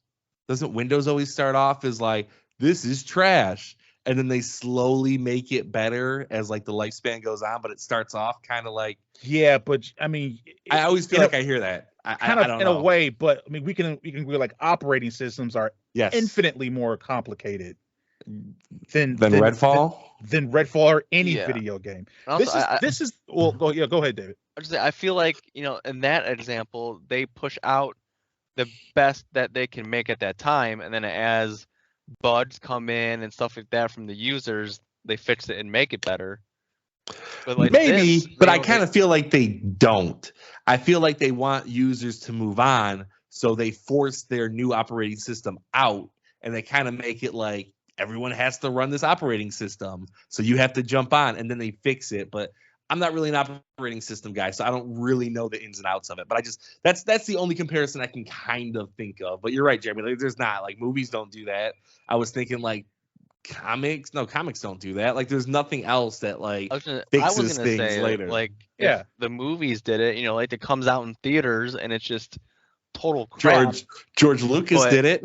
Doesn't Windows always start off as like, this is trash, and then they slowly make it better as like the lifespan goes on, but it starts off kind of like, yeah, but I mean, I always feel like I hear that. I don't know. In a way, but I mean, we can agree like operating systems are infinitely more complicated than Redfall, than Redfall or any video game. Also, this is well, go ahead, David. I feel like in that example, they push out the best that they can make at that time, and then as bugs come in and stuff like that from the users, they fix it and make it better. But like maybe, but I kind of feel like they don't. I feel like they want users to move on, so they force their new operating system out, and they kind of make it like everyone has to run this operating system, so you have to jump on, and then they fix it. But I'm not really an operating system guy, so I don't really know the ins and outs of it. But that's the only comparison I can kind of think of. But you're right, Jeremy. Like, there's not like movies don't do that. I was thinking like comics. No, comics don't do that. Like there's nothing else that like fixes things later. Like if the movies did it, like it comes out in theaters and it's just total crap. George Lucas did it.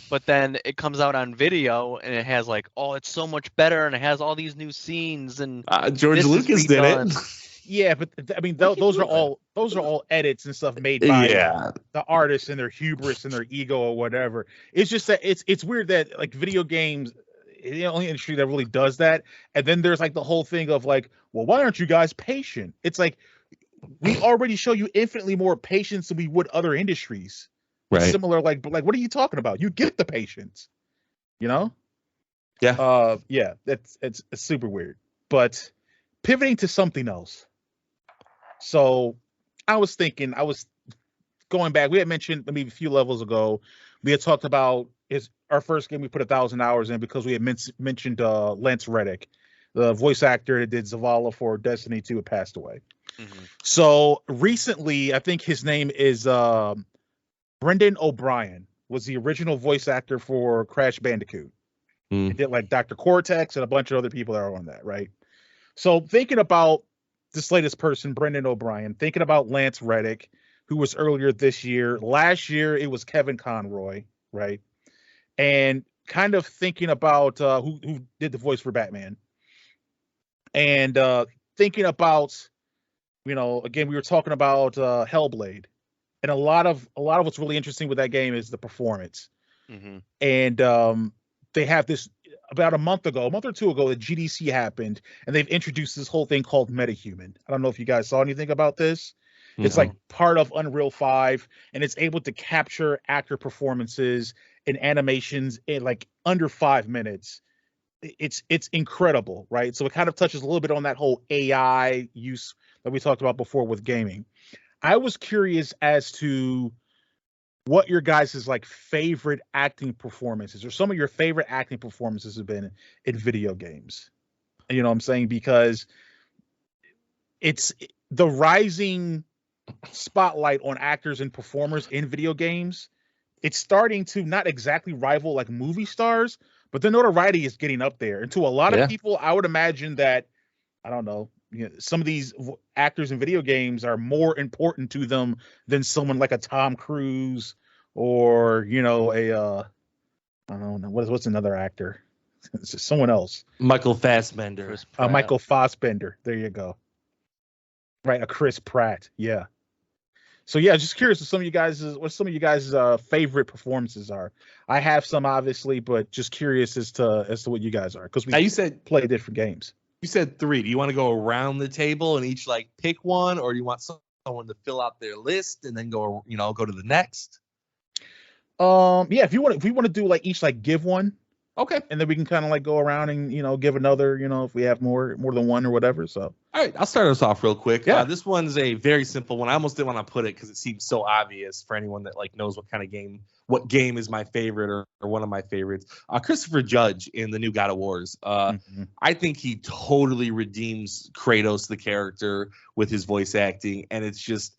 But then it comes out on video and it has like, oh, it's so much better and it has all these new scenes and George Lucas did it. Yeah, but I mean those are all edits and stuff made by the artists and their hubris and their ego or whatever. It's just that it's weird that like video games, the only industry that really does that, and then there's like the whole thing of like, well, why aren't you guys patient? It's like we already show you infinitely more patience than we would other industries. Right. Similar, like what are you talking about? You get the patience, Yeah. Yeah. It's super weird. But pivoting to something else. So I was going back. We had mentioned maybe a few levels ago. We had talked about our first game. We put 1,000 hours in because we had mentioned Lance Reddick, the voice actor that did Zavala for Destiny 2, had passed away. Mm-hmm. So recently, I think his name is Brendan O'Brien, was the original voice actor for Crash Bandicoot. He did like Dr. Cortex and a bunch of other people that are on that, right? So thinking about this latest person, Brendan O'Brien, thinking about Lance Reddick, who was earlier this year. Last year, it was Kevin Conroy, right? And kind of thinking about who did the voice for Batman. And thinking about, again, we were talking about Hellblade. And a lot of what's really interesting with that game is the performance. Mm-hmm. And they have this about a month or two ago, the GDC happened, and they've introduced this whole thing called MetaHuman. I don't know if you guys saw anything about this. Mm-hmm. It's like part of Unreal 5, and it's able to capture actor performances and animations in like under 5 minutes. It's incredible, right? So it kind of touches a little bit on that whole AI use that we talked about before with gaming. I was curious as to what your guys' like favorite acting performances or some of your favorite acting performances have been in video games. You know what I'm saying? Because it's the rising spotlight on actors and performers in video games. It's starting to not exactly rival like movie stars, but the notoriety is getting up there. And to a lot of people, I would imagine that, I don't know, some of these actors in video games are more important to them than someone like a Tom Cruise or, I don't know, what's another actor It's just someone else. Michael Fassbender. Michael Fassbender. There you go. Right, a Chris Pratt. Yeah. So yeah, just curious what some of you guys' favorite performances are. I have some obviously, but just curious as to what you guys are, because you said play different games. You said 3. Do you want to go around the table and each like pick one, or do you want someone to fill out their list and then go to the next? Yeah, if we want to do like each like give one. Okay. And then we can kind of like go around and give another, if we have more than one or whatever. So all right, I'll start us off real quick. Yeah. This one's a very simple one. I almost didn't want to put it because it seems so obvious for anyone that like knows what game is my favorite or one of my favorites. Christopher Judge in the new God of Wars. I think he totally redeems Kratos, the character, with his voice acting, and it's just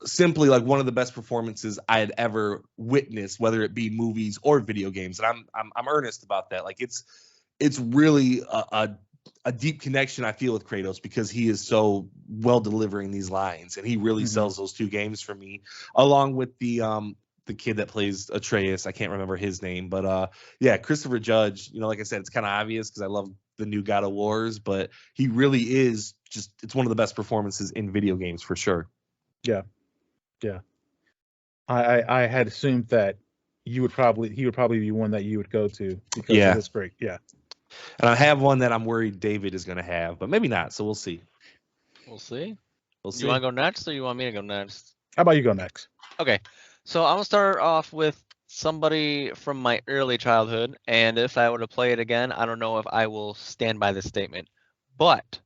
simply like one of the best performances I had ever witnessed, whether it be movies or video games. And I'm earnest about that. Like it's really a deep connection I feel with Kratos because he is so well delivering these lines, and he really sells those 2 games for me, along with the kid that plays Atreus. I can't remember his name, but yeah, Christopher Judge. Like I said, it's kind of obvious because I love the new God of Wars, but he really is it's one of the best performances in video games for sure. Yeah. I had assumed that he would probably be one that you would go to because it's great. Yeah. And I have one that I'm worried David is going to have, but maybe not. So we'll see. We'll see. You want to go next, or you want me to go next? How about you go next? Okay. So I'm gonna start off with somebody from my early childhood, and if I were to play it again, I don't know if I will stand by this statement, but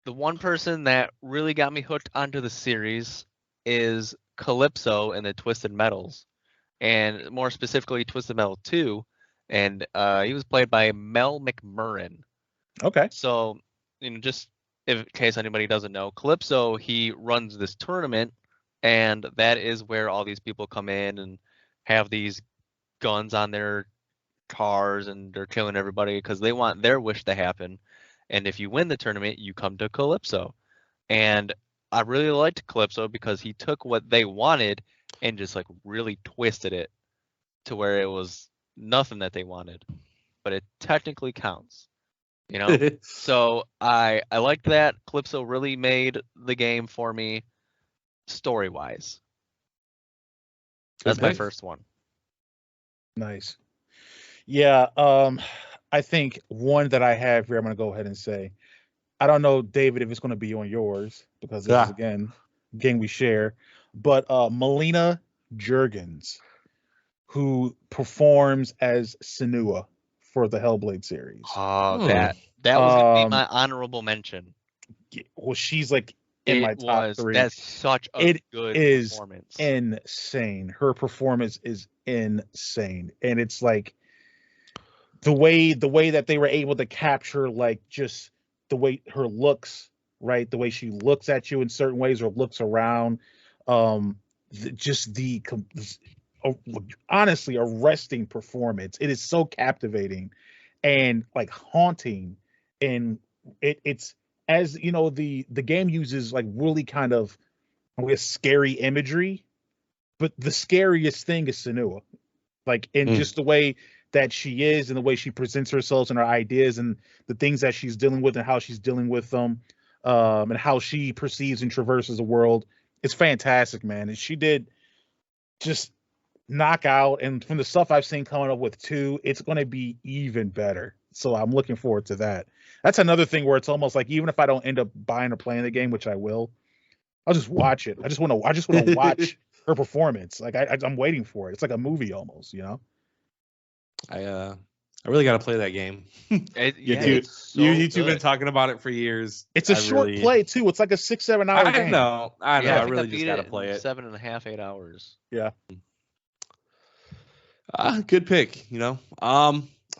the one person that really got me hooked onto the series is Calypso in the Twisted Metals, and more specifically Twisted Metal 2, and he was played by Mel McMurrin. Okay. So, just in case anybody doesn't know, Calypso, he runs this tournament, and that is where all these people come in and have these guns on their cars, and they're killing everybody because they want their wish to happen. And if you win the tournament, you come to Calypso. And I really liked Calypso because he took what they wanted and just like really twisted it to where it was nothing that they wanted, but it technically counts, So I liked that. Calypso really made the game for me story-wise. That's my first one. Nice. Yeah, I think one that I have here, I'm going to go ahead and say, I don't know, David, if it's going to be on yours because this is, again, game we share, but Melina Juergens, who performs as Senua for the Hellblade series. Oh, that was going to be my honorable mention. Well, she's like in my top 3. That's such a good performance. Insane. Her performance is insane, and it's like the way that they were able to capture like just the way her looks, right? The way she looks at you in certain ways or looks around, honestly arresting performance. It is so captivating and like haunting, and it's, as the game uses like really kind of scary imagery, but the scariest thing is Senua, like in just the way that she is and the way she presents herself and her ideas and the things that she's dealing with and how she's dealing with them, and how she perceives and traverses the world. It's fantastic, man. And she did just knock out, and from the stuff I've seen coming up with 2, it's going to be even better. So I'm looking forward to that. That's another thing where it's almost like, even if I don't end up buying or playing the game, which I will, I'll just watch it. I just want to watch her performance. Like I'm waiting for it. It's like a movie almost, I really got to play that game. You two been talking about it for years. It's a short play too. It's like a 6-7 hour game. I know. I really just got to play it. 7.5, 8 hours. Yeah. Good pick.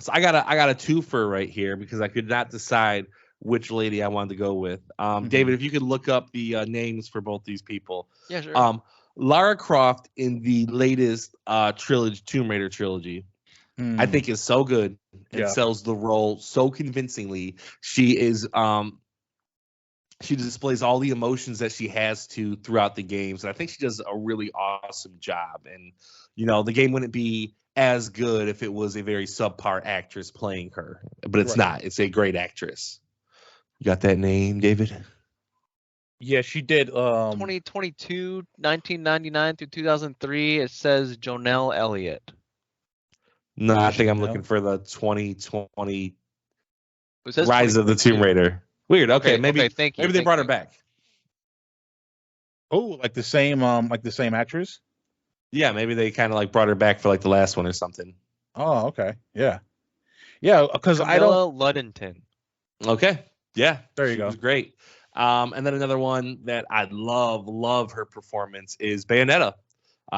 So I got a twofer right here because I could not decide which lady I wanted to go with. David, if you could look up the names for both these people. Yeah, sure. Lara Croft in the latest Tomb Raider trilogy, I think is so good and sells the role so convincingly. She is she displays all the emotions that she has to throughout the games, and I think she does a really awesome job. And the game wouldn't be as good if it was a very subpar actress playing her, but it's not. It's a great actress. You got that name, David? Yeah, she did. 2022, 1999 through 2003. It says Jonelle Elliott. No, I think I'm looking for the 2020 It says Rise of the Tomb Raider. Weird. Okay, maybe they brought her back. Oh, like the same actress? Yeah, maybe they kind of like brought her back for like the last one or something. Oh, okay. Yeah. Yeah, because Camilla Luddington. Okay. Yeah. There you go. She was great. And then another one that I love her performance is Bayonetta.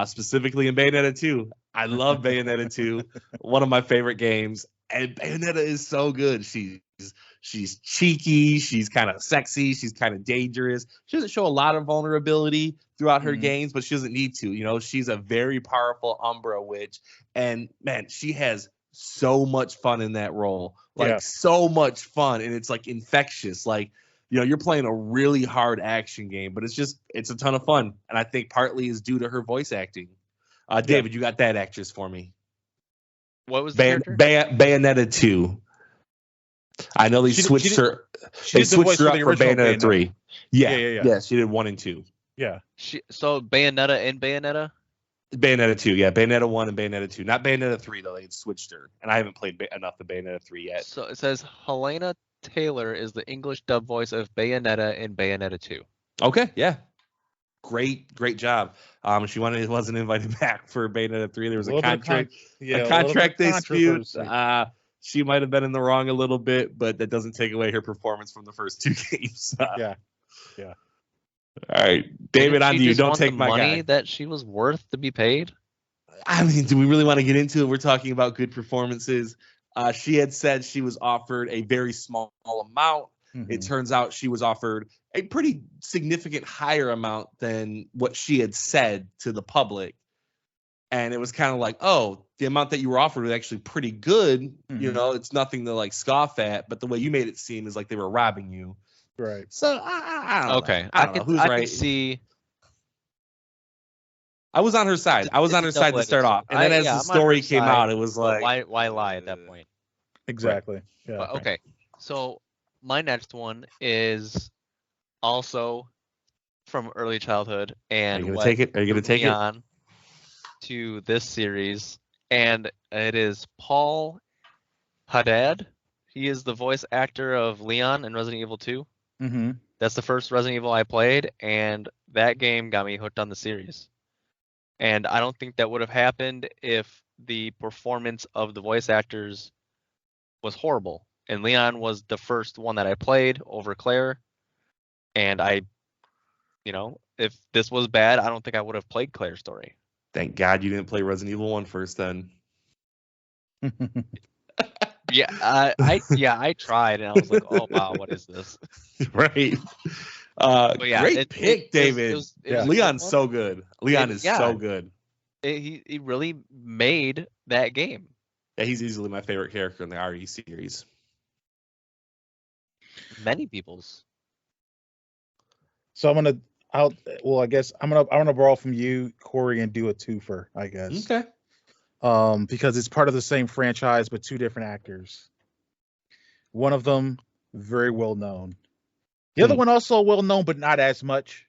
Specifically in Bayonetta 2. I love Bayonetta 2. One of my favorite games. And Bayonetta is so good. She's cheeky. She's kind of sexy. She's kind of dangerous. She doesn't show a lot of vulnerability throughout her games, but she doesn't need to. You know, she's a very powerful Umbra witch. And, man, she has so much fun in that role. So much fun. And it's, like, infectious. Like, you know, you're playing a really hard action game, but it's a ton of fun. And I think partly is due to her voice acting. David, you got that actress for me. What was the character? Bayonetta 2. I know they switched her. They switched her up for Bayonetta 3. Yeah. She did 1 and 2. Yeah. So Bayonetta and Bayonetta? Bayonetta 2, yeah. Bayonetta 1 and Bayonetta 2. Not Bayonetta 3, though. They switched her. And I haven't played enough of Bayonetta 3 yet. So it says Helena Taylor is the English dub voice of Bayonetta in Bayonetta 2. Okay, yeah. Great job. She wasn't invited back for Bayonetta 3. There was a contract dispute. She might have been in the wrong a little bit, but that doesn't take away her performance from the first 2 games. Yeah. All right, David, on to you. Don't take my money that she was worth to be paid. I mean, do we really want to get into it? We're talking about good performances. She had said she was offered a very small amount. It turns out she was offered a pretty significant higher amount than what she had said to the public. And it was kind of like, oh, the amount that you were offered was actually pretty good. You know, it's nothing to like scoff at, but the way you made it seem is like they were robbing you. Right. So I don't know. I don't know who's right. could see. I was on her side. I was on her side to start off. And then as the story came out, it was like, why lie at that point? Exactly. Right. Yeah. But, okay. So my next one is also from early childhood, and are you gonna take it on to this series, and it is Paul Haddad. He is the voice actor of Leon in Resident Evil 2. That's the first Resident Evil I played, and that game got me hooked on the series. And I don't think that would have happened if the performance of the voice actors was horrible. And Leon was the first one that I played over Claire. And if this was bad, I don't think I would have played Claire's story. Thank God you didn't play Resident Evil 1 first then. I tried, and I was like, oh, wow, what is this? Right. Great pick, David. Leon's so good. Leon is so good. He really made that game. Yeah, he's easily my favorite character in the RE series. Many people's. So I guess I'm gonna borrow from you, Cory, and do a twofer, I guess. Okay. Because it's part of the same franchise but 2 different actors. One of them very well known. The other one also well known but not as much.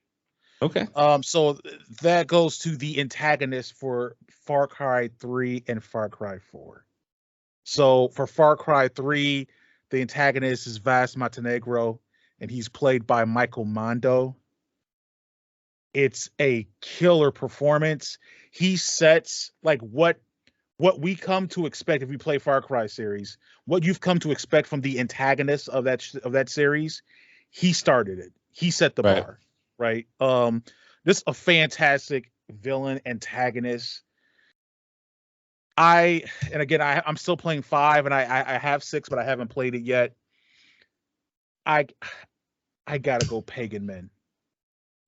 Okay. So that goes to the antagonist for Far Cry 3 and Far Cry 4. So for Far Cry 3, the antagonist is Vas Montenegro, and he's played by Michael Mondo. It's a killer performance. He sets like what we come to expect if we play Far Cry series. What you've come to expect from the antagonist of that series. He started it. He set the bar, right? This a fantastic villain antagonist. I'm still playing 5, and I have 6, but I haven't played it yet. I gotta go Pagan Min.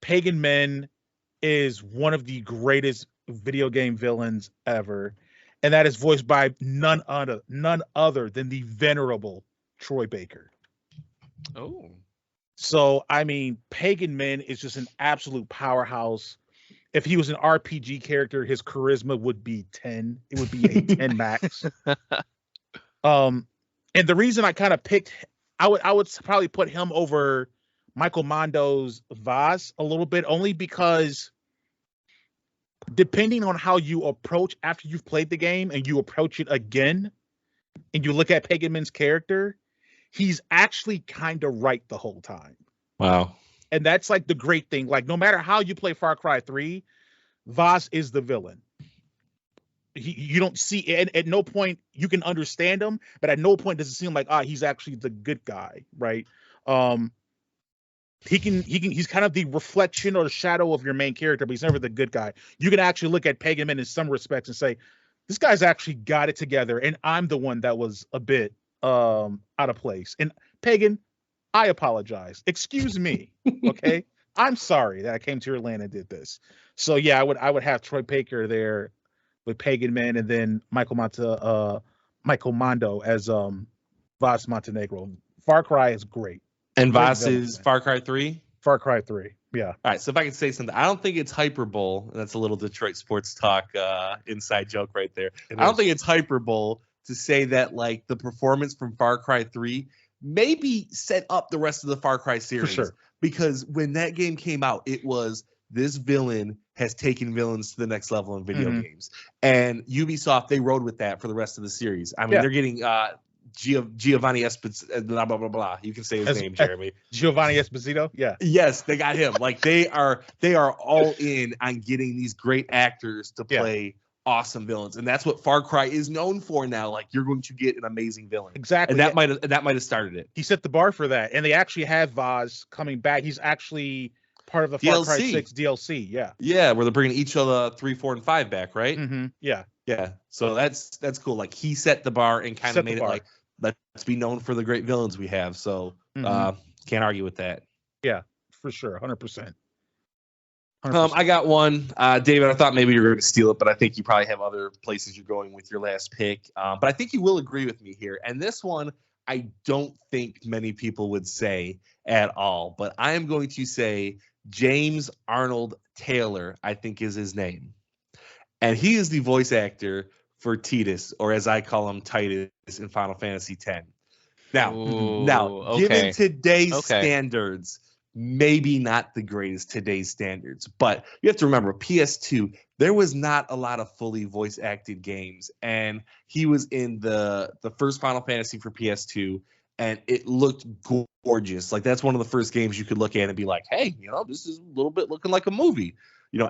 Pagan Min is one of the greatest video game villains ever, and that is voiced by none other than the venerable Troy Baker. Oh. So, I mean, Pagan Min is just an absolute powerhouse. if he was an RPG character, his charisma would be 10. It would be a 10 max. And the reason I kind of picked, I would probably put him over Michael Mondo's Vaz a little bit, only because depending on how you approach after you've played the game and you approach it again, and you look at Pagan Min's character, he's actually kind of right the whole time. Wow. And that's like the great thing. Like, no matter how you play Far Cry 3, Vaz is the villain. You don't see, at no point you can understand him, but at no point does it seem like he's actually the good guy, right? He's kind of the reflection or the shadow of your main character, but he's never the good guy. You can actually look at Pagan Min in some respects and say, this guy's actually got it together, and I'm the one that was a bit out of place. And Pagan, I apologize. Excuse me, okay? I'm sorry that I came to your land and did this. So yeah, I would have Troy Baker there with Pagan Min, and then Michael Mondo as Vaz Montenegro. Far Cry is great. And Vaz is Far Cry 3? Far Cry 3, yeah. All right, so if I could say something, I don't think it's hyperbole, and that's a little Detroit sports talk inside joke right there. I don't think it's hyperbole to say that like the performance from Far Cry 3 maybe set up the rest of the Far Cry series. For sure. Because when that game came out, it was this villain has taken villains to the next level in video games. And Ubisoft, they rode with that for the rest of the series. I mean, they're getting Giovanni Esposito, blah, blah, blah, blah. You can say his name, Jeremy. Giovanni Esposito? Yeah. Yes, they got him. Like, they are all in on getting these great actors to play awesome villains. And that's what Far Cry is known for now. Like, you're going to get an amazing villain. Exactly. And that might have started it. He set the bar for that. And they actually have Vaz coming back. He's actually part of the Far Cry 6 DLC. Yeah. Yeah, where they're bringing each of the 3, 4, and 5 back, right? Mm-hmm. Yeah. Yeah. So that's cool. Like, he set the bar and kind of made it like, let's be known for the great villains we have. So can't argue with that. Yeah, for sure. 100%. I got one. David, I thought maybe you were going to steal it, but I think you probably have other places you're going with your last pick. But I think you will agree with me here. And this one, I don't think many people would say at all. But I am going to say James Arnold Taylor, I think is his name. And he is the voice actor for Tidus, or as I call him, Titus in Final Fantasy X. Now, given today's standards, maybe not the greatest today's standards, but you have to remember, PS2, there was not a lot of fully voice acted games, and he was in the first Final Fantasy for PS2, and it looked gorgeous. Like, that's one of the first games you could look at and be like, hey, this is a little bit looking like a movie.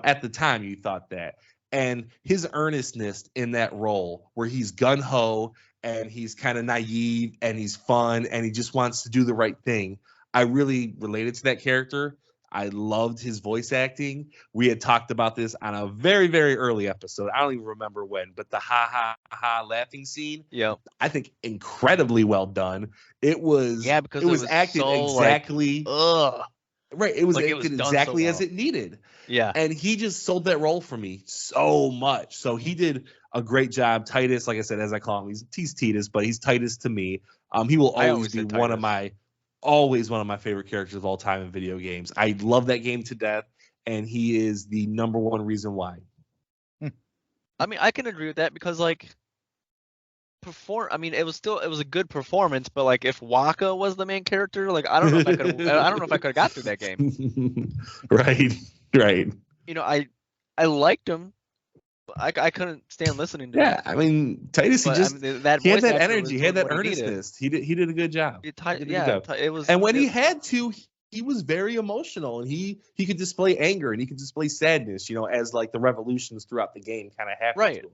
At the time you thought that. And his earnestness in that role, where he's gung-ho and he's kind of naive and he's fun and he just wants to do the right thing, I really related to that character. I loved his voice acting. We had talked about this on a very, very early episode. I don't even remember when, but the ha ha ha laughing scene. Yeah, I think incredibly well done. It was because it was acted so, exactly right. It was like, acted exactly as it needed. Yeah, and he just sold that role for me so much. So he did a great job. Titus, like I said, as I call him, he's Titus, but he's Titus to me. He will always be one of my favorite characters of all time in video games. I love that game to death, and he is the number one reason why. I mean, I can agree with that because, like, it was a good performance, but like, if Waka was the main character, like, I don't know if I could have got through that game. Right. I liked him. But I couldn't stand listening to him. Yeah, I mean, Titus, he had that energy, he had that earnestness. He did a good job. It was. And when he had to, he was very emotional, and he could display anger and he could display sadness, as like the revolutions throughout the game kind of happened. Right. To him.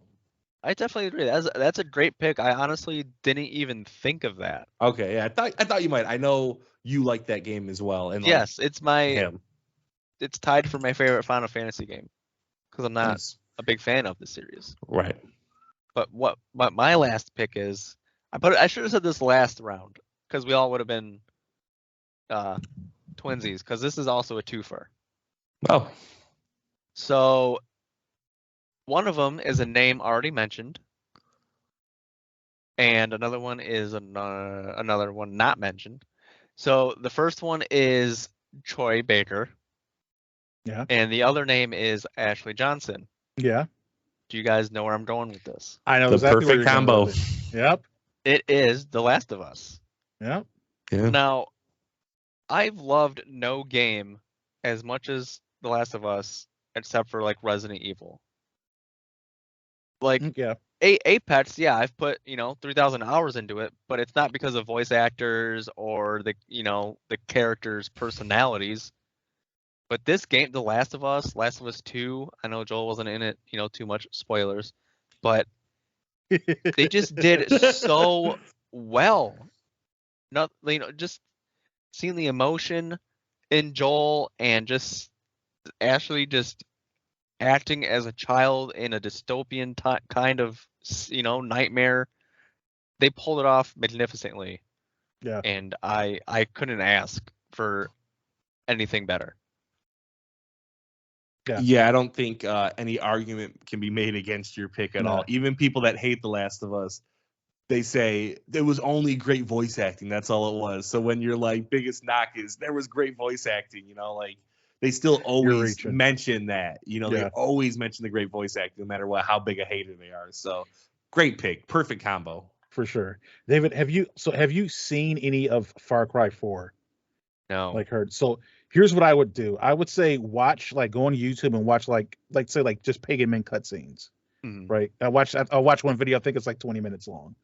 I definitely agree. That's a great pick. I honestly didn't even think of that. Okay, yeah, I thought you might. I know you like that game as well. And yes, it's it's tied for my favorite Final Fantasy game because I'm not a big fan of the series. Right. But what my last pick is, I should have said this last round because we all would have been twinsies, because this is also a twofer. Oh. So one of them is a name already mentioned, and another one is another one not mentioned. So the first one is Troy Baker. Yeah. And the other name is Ashley Johnson. Yeah. Do you guys know where I'm going with this? I know The exactly where perfect you're combo. going with it. Yep. It is The Last of Us. Yep. Yeah. Now, I've loved no game as much as The Last of Us, except for like Resident Evil. Like, Yeah. Apex, yeah, I've put 3,000 hours into it, but it's not because of voice actors or the characters' personalities. But this game, The Last of Us 2, I know Joel wasn't in it, too much spoilers, but they just did so well. Not just seeing the emotion in Joel and just Ashley just acting as a child in a dystopian kind of nightmare. They pulled it off magnificently. Yeah. And I couldn't ask for anything better. Yeah, I don't think any argument can be made against your pick at all. Even people that hate The Last of Us, they say there was only great voice acting. That's all it was. So when your like biggest knock is there was great voice acting, like they still always mention that. They always mention the great voice acting, no matter how big a hater they are. So great pick, perfect combo for sure. David, have you seen any of Far Cry 4? No. Like heard. So here's what I would do. I would say watch go on YouTube and watch like just Pagan Men cutscenes. Mm-hmm. Right. I'll watch one video. I think it's like 20 minutes long.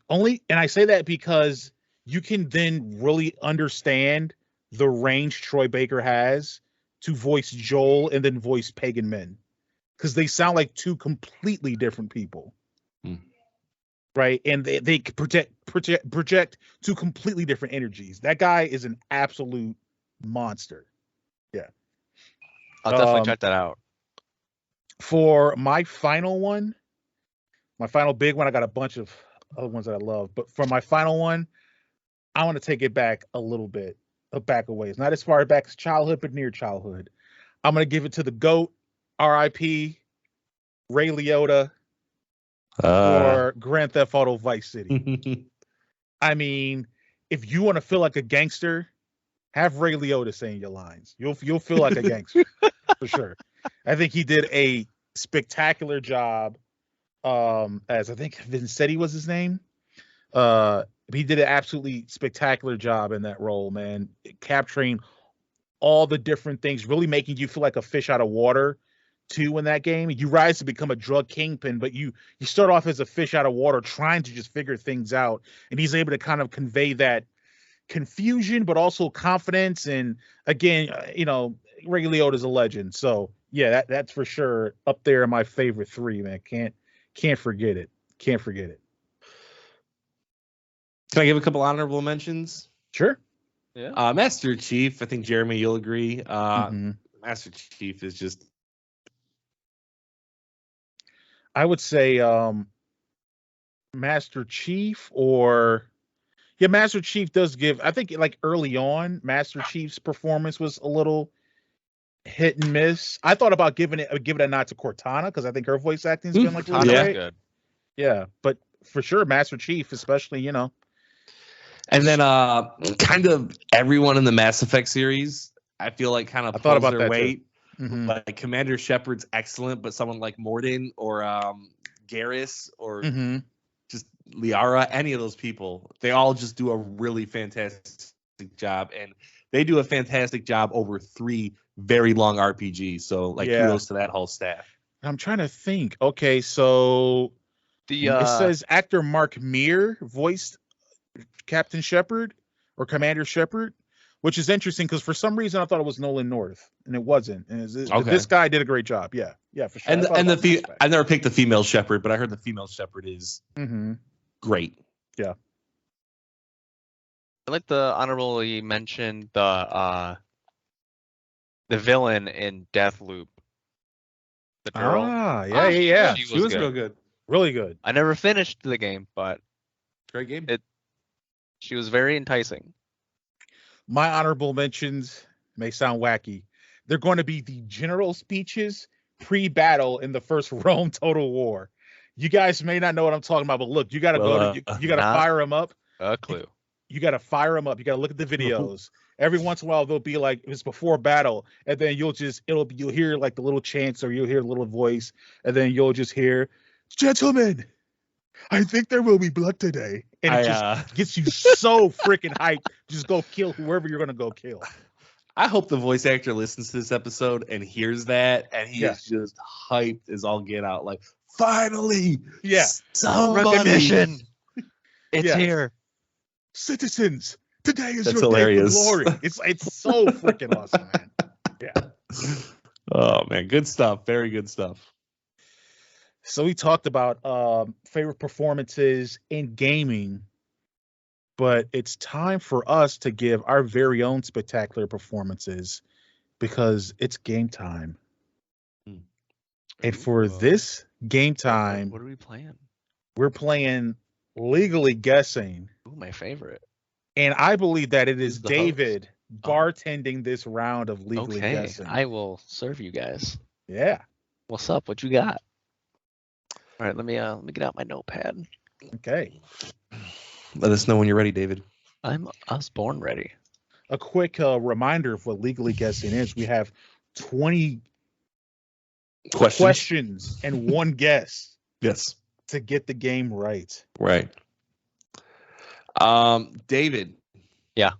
And I say that because you can then really understand the range Troy Baker has to voice Joel and then voice Pagan Men, because they sound like two completely different people. Right. And they project two completely different energies. That guy is an absolute monster. Yeah. I'll definitely check that out. For my final big one, I got a bunch of other ones that I love, but for my final one, I want to take it back a little bit, back a ways. Not as far back as childhood, but near childhood. I'm going to give it to the GOAT, R.I.P., Ray Liotta, for Grand Theft Auto Vice City. I mean, if you want to feel like a gangster, have Ray Liotta saying your lines. You'll feel like a gangster for sure. I think he did a spectacular job. As I think Vincetti was his name. He did an absolutely spectacular job in that role, man. Capturing all the different things, really making you feel like a fish out of water too in that game. You rise to become a drug kingpin, but you start off as a fish out of water trying to just figure things out. And he's able to kind of convey that confusion, but also confidence. And again, Ray Liotta's a legend. So yeah, that's for sure up there in my favorite three, man. Can't forget it. Can't forget it. Can I give a couple honorable mentions? Sure. Yeah. Master Chief. I think Jeremy, you'll agree. Master Chief is just. I would say Master Chief Master Chief does give. I think like early on, Master Chief's performance was a little hit and miss. I thought about giving it a nod to Cortana because I think her voice acting's been like really great. Good. Yeah, but for sure, Master Chief, especially, And then kind of everyone in the Mass Effect series, I feel like kind of pulls their weight. Mm-hmm. Like Commander Shepard's excellent, but someone like Mordin or Garrus or just Liara, any of those people, they all just do a really fantastic job. And they do a fantastic job over 3 very long RPGs. So kudos to that whole staff. I'm trying to think. Okay, so it says actor Mark Meir voiced Captain Shepard or Commander Shepard, which is interesting because for some reason I thought it was Nolan North and it wasn't. And this guy did a great job. Yeah, for sure. I never picked the female Shepard, but I heard the female Shepard is great. Yeah. I like the honorably mentioned the villain in Deathloop. The girl. Yeah. She was real good. Really good. I never finished the game, but great game. She was very enticing. My honorable mentions may sound wacky. They're going to be the general speeches pre-battle in the first Rome Total War. You guys may not know what I'm talking about, but look, you got to you got to fire them up. A clue. You got to fire them up. You got to look at the videos. every once in a while there'll be like it's before battle, and then you'll hear like the little chants, or you'll hear a little voice, and then you'll just hear, "Gentlemen, I think there will be blood today," and it just gets you so freaking hyped. Just go kill whoever you're gonna go kill. I hope the voice actor listens to this episode and hears that, and he is just hyped as all get out. Like, finally, somebody. Recognition. It's here. Citizens, today is That's your hilarious. day for glory. It's so freaking awesome, man. Yeah. Oh man, good stuff. Very good stuff. So we talked about favorite performances in gaming, but it's time for us to give our very own spectacular performances because it's game time. And for this game time, what are we playing? We're playing Legally Guessing. Ooh, my favorite. And I believe that it is David bartending this round of Legally Guessing. I will serve you guys. Yeah. What's up? What you got? All right, let me get out my notepad. Okay. Let us know when you're ready, David. I was born ready. A quick reminder of what Legally Guessing is. We have 20 questions and one guess. Yes. To get the game right. Right. David. Yeah.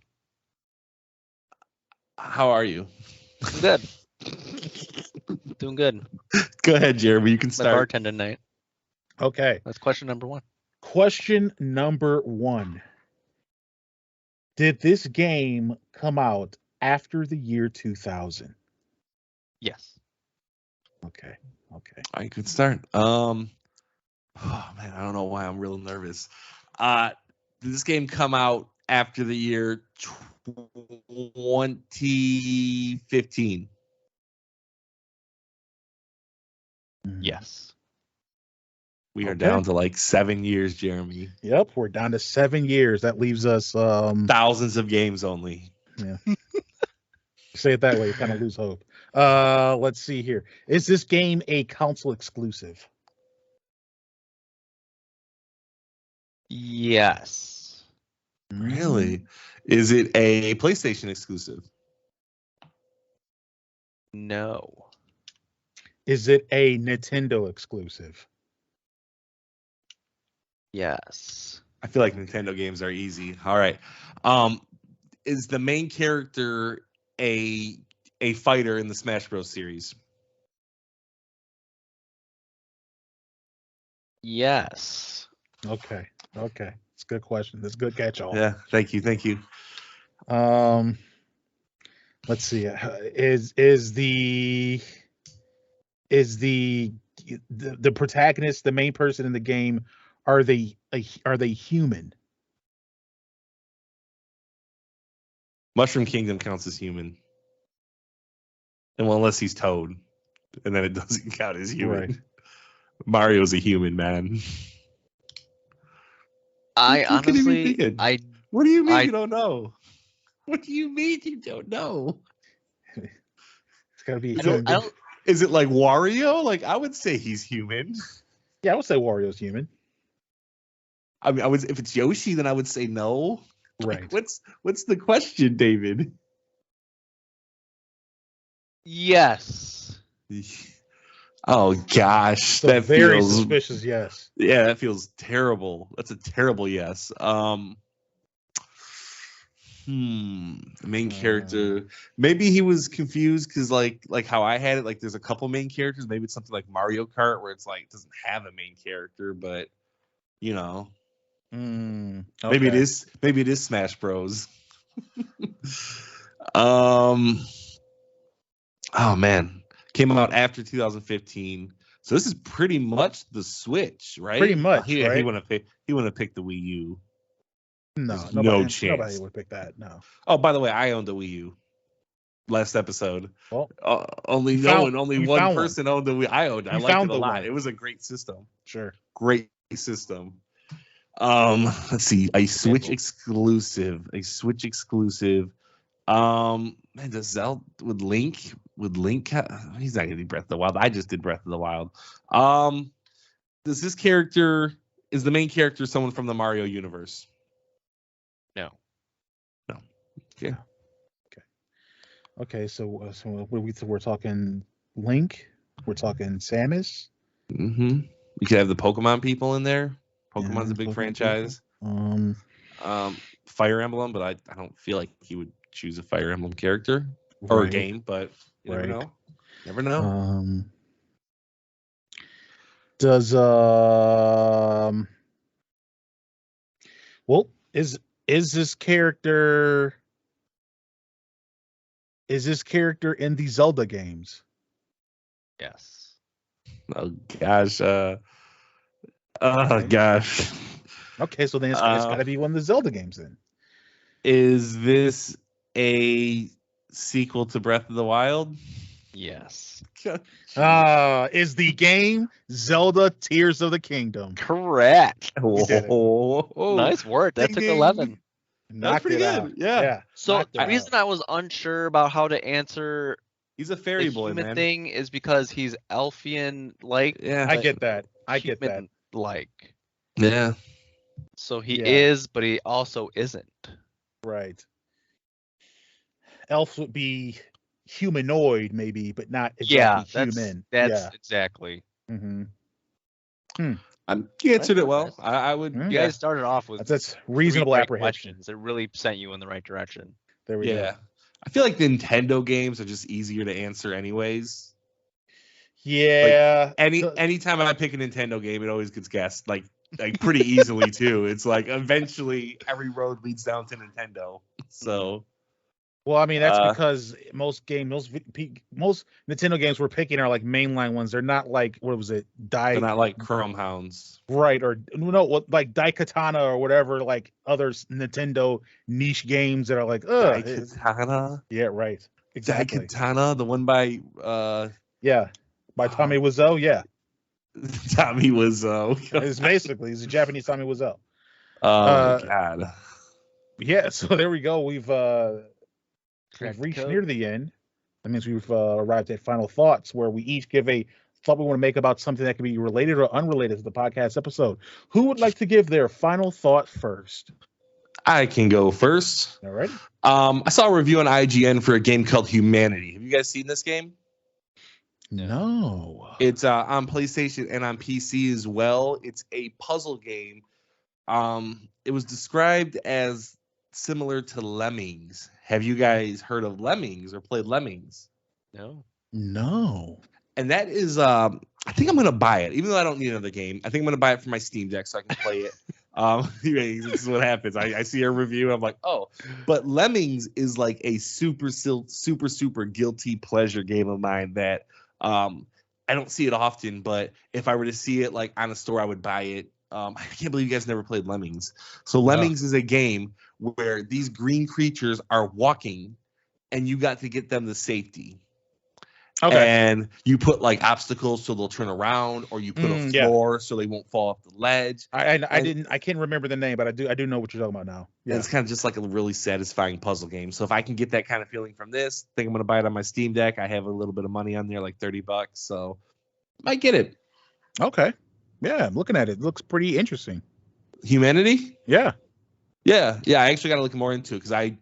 How are you? Good. Doing good. Go ahead, Jeremy. You can start. Bartending night. Okay. That's question number 1. Question number 1. Did this game come out after the year 2000? Yes. Okay. I could start. Oh man, I don't know why I'm real nervous. Did this game come out after the year 2015? Yes. We are down to like 7 years, Jeremy. Yep, we're down to 7 years. That leaves us thousands of games only. Yeah. Say it that way, you kind of lose hope. Let's see here. Is this game a console exclusive? Yes. Really? Is it a PlayStation exclusive? No. Is it a Nintendo exclusive? Yes. I feel like Nintendo games are easy. All right. Is the main character a fighter in the Smash Bros. Series? Yes. Okay. It's a good question. That's a good catch-all. Yeah. Thank you. Let's see. Is the protagonist, the main person in the game, are they human? Mushroom Kingdom counts as human. And well, unless he's Toad, and then it doesn't count as human. Right. Mario's a human, man. I honestly, What do you mean you don't know? What do you mean you don't know? It's gotta be human. Is it like Wario? Like, I would say he's human. Yeah, I would say Wario's human. I mean, if it's Yoshi, then I would say no. Right. Like, what's the question, David? Yes. Oh gosh, that very feels suspicious. Yes. Yeah, that feels terrible. That's a terrible yes. The main character. Maybe he was confused because like how I had it. Like, there's a couple main characters. Maybe it's something like Mario Kart where it's like it doesn't have a main character, but you know. Okay. Maybe it is Smash Bros. Oh man, came out after 2015, so this is pretty much the Switch, right? Pretty much. Right? He wouldn't have picked the Wii U. No chance. Nobody would pick that. No. Oh, by the way, I owned a Wii U. Last episode. Well, only one person owned the Wii. I liked it a lot. It was a great system. Sure. Great system. Let's see. A Switch exclusive. Man, does Zelda with Link? He's not gonna do Breath of the Wild. I just did Breath of the Wild. Is the main character someone from the Mario universe? No. Okay. Okay, so we're talking Link. We're talking Samus. Mm-hmm. You could have the Pokemon people in there. Pokemon's a big Pokemon franchise. Fire Emblem, but I don't feel like he would choose a Fire Emblem character or a game, but you never know. Never know. Does well, is this character in the Zelda games? Yes. Oh gosh. Gosh. Okay, so then it's got to be one of the Zelda games then. Is this a sequel to Breath of the Wild? Yes. Is the game Zelda Tears of the Kingdom? Correct. Oh, nice work. That took 11. That's pretty good. Yeah. So the reason I was unsure about how to answer he's a fairy boy, human man. thing is because he's elfian like. Yeah, I get that. Like. Yeah. So he is, but he also isn't. Right. Elf would be humanoid, maybe, but not exactly human. That's exactly. Mm-hmm. You answered it well. I would. You guys started off with that's reasonable apprehension. Questions. It really sent you in the right direction. There we go. I feel like Nintendo games are just easier to answer, anyways. Yeah. Like anytime I pick a Nintendo game, it always gets guessed like pretty easily too. It's like eventually every road leads down to Nintendo. So. Well, I mean that's because most Nintendo games we're picking are like mainline ones. They're not like they're not like Chrome Hounds, right? Or like Daikatana or whatever, like other Nintendo niche games that are like Daikatana. Yeah, right. Exactly. Daikatana, the one by by Tommy Wiseau. Yeah, Tommy Wiseau. He's a Japanese Tommy Wiseau. Oh my God. Yeah, so there we go. We've reached near the end. That means we've arrived at final thoughts, where we each give a thought we want to make about something that can be related or unrelated to the podcast episode. Who would like to give their final thought first? I can go first. All right. I saw a review on IGN for a game called Humanity. Have you guys seen this game? No. It's on PlayStation and on PC as well. It's a puzzle game. It was described as similar to Lemmings. Have you guys heard of Lemmings or played Lemmings? No. And that is, I think I'm going to buy it, even though I don't need another game. I think I'm going to buy it for my Steam Deck so I can play it. This is what happens. I see a review. I'm like, oh, but Lemmings is like a super guilty pleasure game of mine that I don't see it often, but if I were to see it like on a store, I would buy it. I can't believe you guys never played Lemmings. So Lemmings is a game where these green creatures are walking and you got to get them to safety. Okay. And you put like obstacles so they'll turn around, or you put a floor so they won't fall off the ledge. I can't remember the name, but I do know what you're talking about now. Yeah. It's kind of just like a really satisfying puzzle game. So if I can get that kind of feeling from this, I think I'm going to buy it on my Steam Deck. I have a little bit of money on there, like $30, so might get it. Okay. Yeah, I'm looking at it. It looks pretty interesting. Humanity? Yeah. I actually got to look more into it because I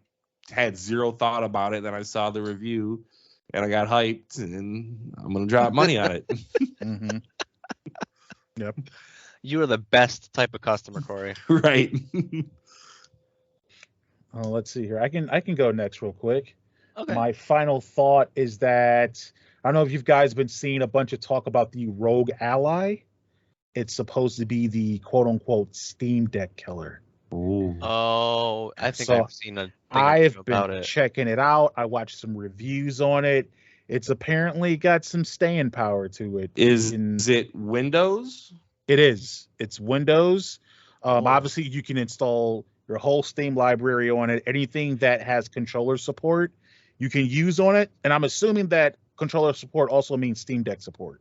had zero thought about it. Then I saw the review and I got hyped, and I'm going to drop money on it. Mm-hmm. Yep. You are the best type of customer, Cory. Right. Let's see here. I can go next real quick. Okay. My final thought is that I don't know if you guys been seeing a bunch of talk about the Rogue Ally. It's supposed to be the quote-unquote Steam Deck killer. Ooh. Oh, I think I've seen a thing I've about been checking it out. I watched some reviews on it. It's apparently got some staying power to it. Is it Windows? It is. It's Windows. Obviously, you can install your whole Steam library on it. Anything that has controller support, you can use on it. And I'm assuming that controller support also means Steam Deck support.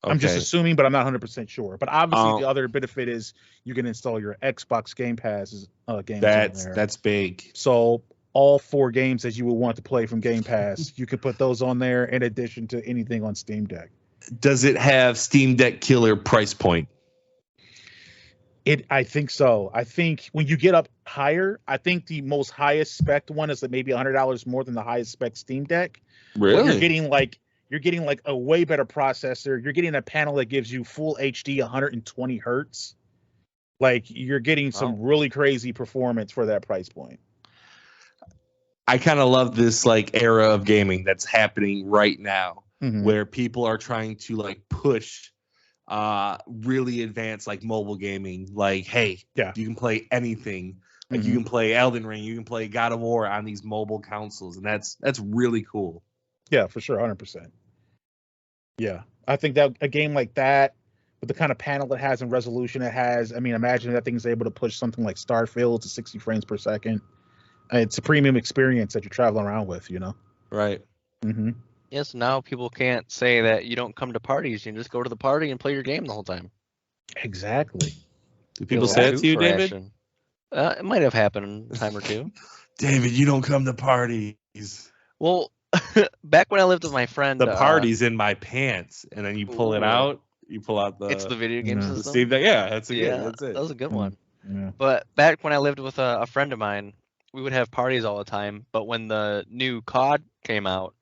Okay. I'm just assuming, but I'm not 100% sure. But obviously, the other benefit is you can install your Xbox Game Pass games. That's big. So all 4 games that you would want to play from Game Pass, you could put those on there in addition to anything on Steam Deck. Does it have Steam Deck killer price point? I think so. I think when you get up higher, I think the most highest spec one is like maybe $100 more than the highest spec Steam Deck. Really? But you're getting like a way better processor. You're getting a panel that gives you full HD 120 hertz. Like you're getting some really crazy performance for that price point. I kind of love this like era of gaming that's happening right now, where people are trying to like push really advanced like mobile gaming. Like, hey, you can play anything. Like you can play Elden Ring, you can play God of War on these mobile consoles, and that's really cool. Yeah, for sure, 100%. Yeah, I think that a game like that, with the kind of panel it has and resolution it has, I mean, imagine that thing's able to push something like Starfield to 60 frames per second. It's a premium experience that you're traveling around with, you know? Right. Mm-hmm. Yes, now people can't say that you don't come to parties. You can just go to the party and play your game the whole time. Exactly. Do people say that to you, David? It might have happened a time or two. David, you don't come to parties. Well, back when I lived with my friend, the party's in my pants, and then you pull it out. You pull out it's the video game system. That's it. That was a good one. Yeah. But back when I lived with a friend of mine, we would have parties all the time. But when the new COD came out,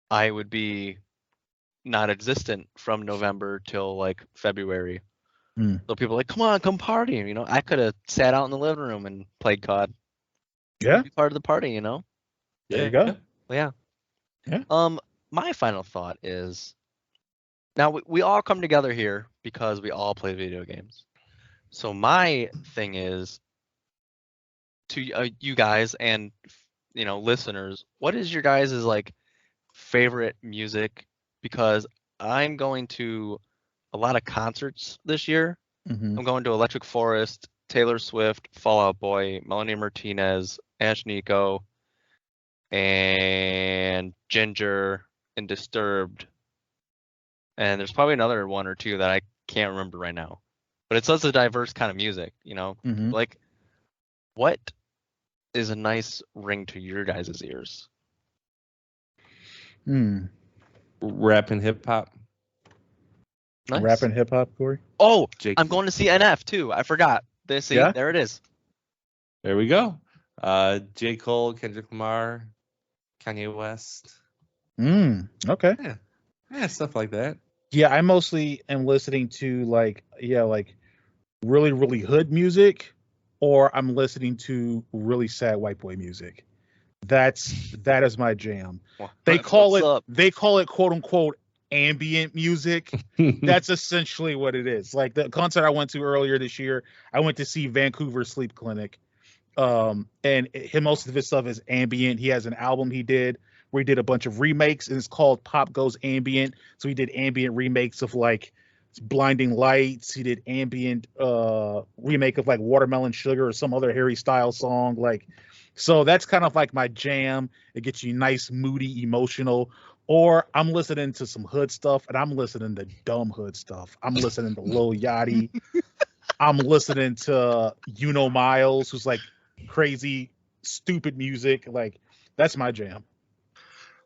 I would be non-existent from November till like February. So people are like, come on, come party. You know, I could have sat out in the living room and played COD. Yeah. Be part of the party, you know? There you go. Yeah. Yeah. My final thought is, now we all come together here because we all play video games. So my thing is, to you guys and listeners, what is your guys' like favorite music? Because I'm going to a lot of concerts this year. I'm going to Electric Forest, Taylor Swift, Fall Out Boy, Melanie Martinez, Ash Nico, and Ginger, and Disturbed. And there's probably another one or two that I can't remember right now. But it's such a diverse kind of music, you know? Like, what is a nice ring to your guys' ears? Rap and hip hop. Nice. Rap and hip hop, Cory? Oh, I'm going to see NF too. I forgot. There it is. There we go. J. Cole, Kendrick Lamar, Kanye West. Okay. Yeah, stuff like that. Yeah, I mostly am listening to like really, really hood music, or I'm listening to really sad white boy music. That is my jam. They call it quote unquote ambient music. That's essentially what it is. Like the concert I went to earlier this year, I went to see Vancouver Sleep Clinic. And most of his stuff is ambient. He has an album he did where he did a bunch of remakes, and it's called Pop Goes Ambient. So he did ambient remakes of like Blinding Lights. He did ambient remake of like Watermelon Sugar or some other Harry Styles song. Like, so that's kind of like my jam. It gets you nice, moody, emotional. Or I'm listening to some hood stuff, and I'm listening to dumb hood stuff. I'm listening to Lil Yachty. I'm listening to Miles, who's like crazy, stupid music. Like, that's my jam.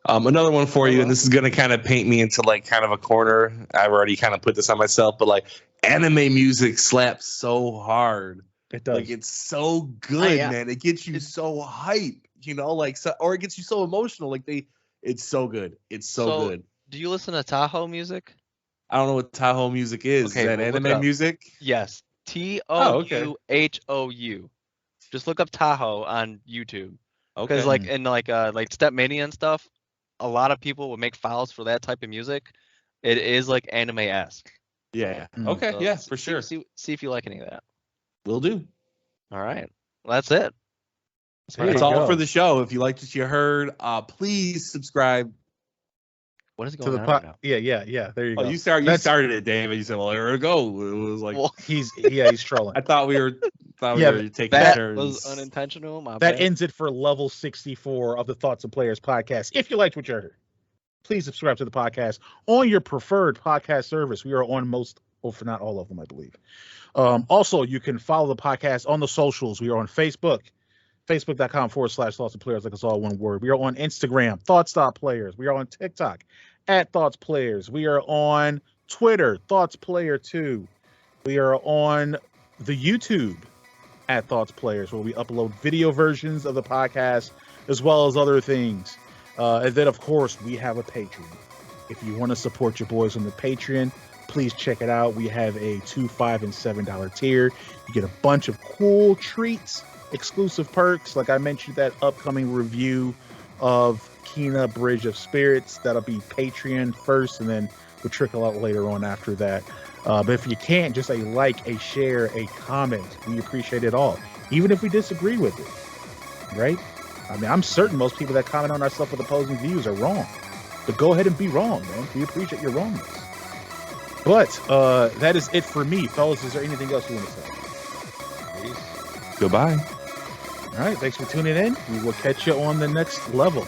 Another one for you, and this is going to kind of paint me into like kind of a corner. I've already kind of put this on myself, but like anime music slaps so hard. It does. Like it's so good, man. It gets you so hype, or it gets you so emotional. Like it's so good. It's so good. Do you listen to Tahoe music? I don't know what Tahoe music is. Okay, is that anime music? Yes. TOUHOU. Just look up Tahoe on YouTube. Okay. Because like in like Step Mania and stuff, a lot of people would make files for that type of music. It is like anime-esque. Yeah. Okay. So for sure. See if you like any of that. Will do. All right. Well, that's it. That's all for the show. If you liked what you heard, please subscribe. What is going on right now? Yeah. There you go. You started it, David. You said, "Well, here we go." It was like he's trolling. I thought we were taking that turns. Was unintentional. That ends it for level 64 of the Thoughts and Players podcast. If you liked what you heard, please subscribe to the podcast on your preferred podcast service. We are on most, if not all of them, I believe. Also, you can follow the podcast on the socials. We are on Facebook. Facebook.com/Thoughts and Players, like it's all one word. We are on Instagram, Thoughts.Players. We are on TikTok, @ThoughtsPlayers. We are on Twitter, ThoughtsPlayer2. We are on the YouTube at Thoughts Players, where we upload video versions of the podcast as well as other things. And then, of course, we have a Patreon. If you want to support your boys on the Patreon, please check it out. We have a $2, $5, and $7 tier. You get a bunch of cool treats, exclusive perks. Like I mentioned, that upcoming review of Kena Bridge of Spirits. That'll be Patreon first, and then we'll trickle out later on after that. But if you can't, just a like, a share, a comment. We appreciate it all, even if we disagree with it, right? I mean, I'm certain most people that comment on our stuff with opposing views are wrong. But go ahead and be wrong, man. We appreciate your wrongness. But that is it for me. Fellas, is there anything else you want to say? Goodbye. All right. Thanks for tuning in. We will catch you on the next level.